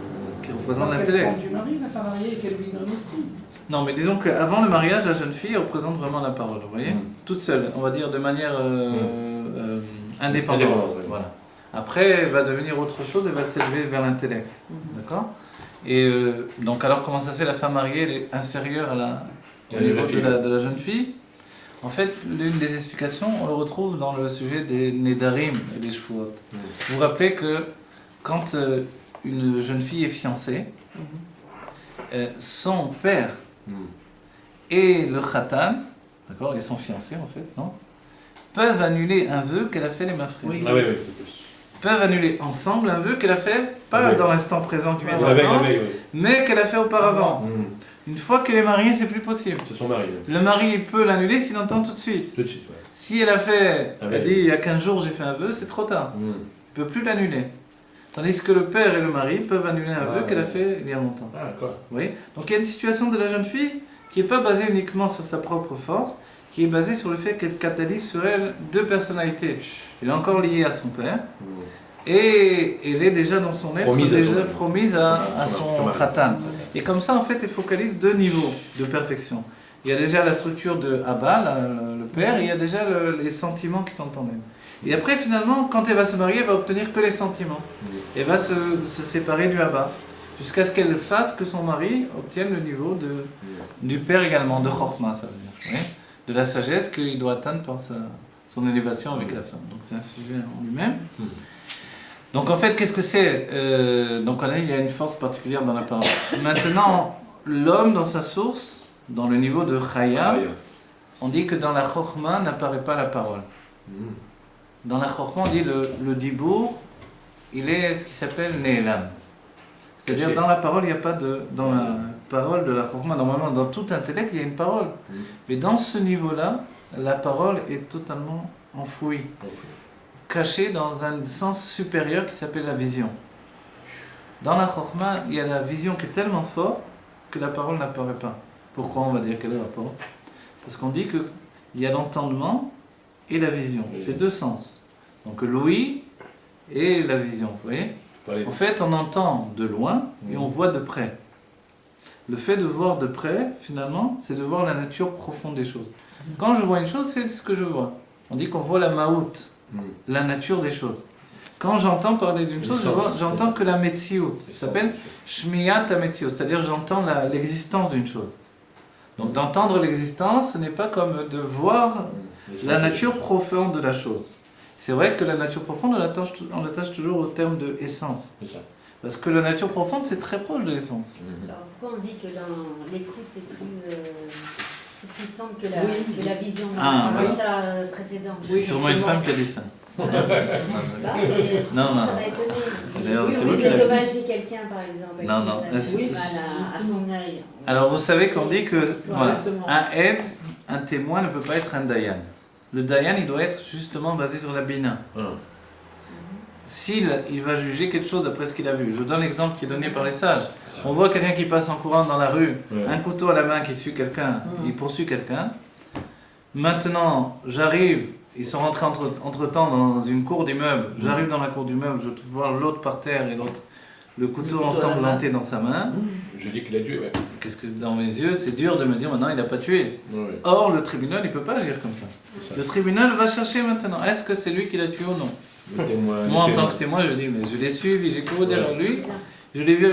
qui représente l'intellect? Parce qu'elle prend du mari, la femme mariée, et qu'elle lui donne aussi. Non, mais disons qu'avant le mariage, la jeune fille représente vraiment la parole, vous voyez, toute seule, on va dire de manière indépendante. Voilà. Après, elle va devenir autre chose, elle va s'élever vers l'intellect. D'accord? Et donc alors comment ça se fait, la femme mariée, elle est inférieure au niveau de la jeune fille? En fait, l'une des explications, on le retrouve dans le sujet des Nedarim et des Shvuot. Vous vous rappelez que quand une jeune fille est fiancée, son père et le Khatan, d'accord, et son fiancé en fait, non, peuvent annuler un vœu qu'elle a fait les mafrés. Oui. Peuvent annuler ensemble un vœu qu'elle a fait, pas dans l'instant présent qui vient d'avant, mais qu'elle a fait auparavant. Une fois qu'elle est mariée, c'est plus possible. C'est son mari. Le mari peut l'annuler s'il entend tout de suite. Si elle a fait, elle dit il y a 15 jours j'ai fait un vœu, c'est trop tard. Il ne peut plus l'annuler. Tandis que le père et le mari peuvent annuler un vœu qu'elle a fait il y a longtemps. Vous voyez? Donc il y a une situation de la jeune fille qui n'est pas basée uniquement sur sa propre force, qui est basée sur le fait qu'elle catalyse sur elle 2 personnalités. Elle est encore liée à son père. Et elle est déjà dans son être, promise à son khatan. Et comme ça, en fait, elle focalise 2 niveaux de perfection. Il y a déjà la structure de Abba, le père, et il y a déjà les sentiments qui sont en elle. Et après, finalement, quand elle va se marier, elle va obtenir que les sentiments. Elle va se séparer du Abba, jusqu'à ce qu'elle fasse que son mari obtienne le niveau du père également, de Chokhmah, ça veut dire, oui, de la sagesse qu'il doit atteindre par son élévation avec la femme. Donc c'est un sujet en lui-même. Donc en fait, qu'est-ce que c'est? Donc il y a une force particulière dans la parole. Maintenant, l'homme dans sa source, dans le niveau de Chaya, on dit que dans la Chokhmah n'apparaît pas la parole. Dans la Chokhmah, on dit le Dibour, il est ce qui s'appelle Ne'elam. C'est-à-dire dans la parole, il n'y a pas dans la parole de la Chokhmah, normalement dans tout intellect, il y a une parole. Mais dans ce niveau-là, la parole est totalement enfouie. Caché dans un sens supérieur qui s'appelle la vision. Dans la Chokhmah, il y a la vision qui est tellement forte que la parole n'apparaît pas. Pourquoi on va dire quel est le rapport? Parce qu'on dit qu'il y a l'entendement et la vision. C'est 2 sens. Donc l'ouïe et la vision. Vous voyez? En fait, on entend de loin et on voit de près. Le fait de voir de près, finalement, c'est de voir la nature profonde des choses. Quand je vois une chose, c'est ce que je vois. On dit qu'on voit la maout, la nature des choses. Quand j'entends parler d'une chose, j'entends que la metsiout. Ça s'appelle shmiyat ha-metsiout, c'est-à-dire j'entends l'existence d'une chose. Donc d'entendre l'existence, ce n'est pas comme de voir la nature profonde de la chose. C'est vrai que la nature profonde, on l'attache toujours au terme de essence. Parce que la nature profonde, c'est très proche de l'essence. Alors pourquoi on dit que dans l'écoute est plus puissante que la vision précédente? C'est sûrement une femme qui a dit ça. Bah, Non, non. Ça m'a étonné. D'ailleurs, Oui, c'est on vous peut qui l'avez dit. dédommager quelqu'un, par exemple. Non, non. À son œil. Alors vous savez qu'on dit que voilà, Exactement. un aide, un témoin ne peut pas être un dayan. Le dayan, il doit être justement basé sur la bina. S'il il va juger quelque chose d'après ce qu'il a vu. Je vous donne l'exemple qui est donné par les sages. On voit quelqu'un qui passe en courant dans la rue, un couteau à la main qui suit quelqu'un, il poursuit quelqu'un. Maintenant, j'arrive, ils sont rentrés entre-temps dans une cour d'immeuble. J'arrive dans la cour d'immeuble, je vois l'autre par terre et l'autre, le couteau ensanglanté dans sa main. Je dis qu'il a tué, ouais. Qu'est-ce que dans mes yeux, c'est dur de me dire maintenant il n'a pas tué. Ouais. Or, le tribunal, il ne peut pas agir comme ça. Le tribunal va chercher maintenant, est-ce que c'est lui qui l'a tué ou non? Le témoin, Moi, en tant que témoin, je dis, mais je l'ai suivi, j'ai couru derrière lui, je l'ai vu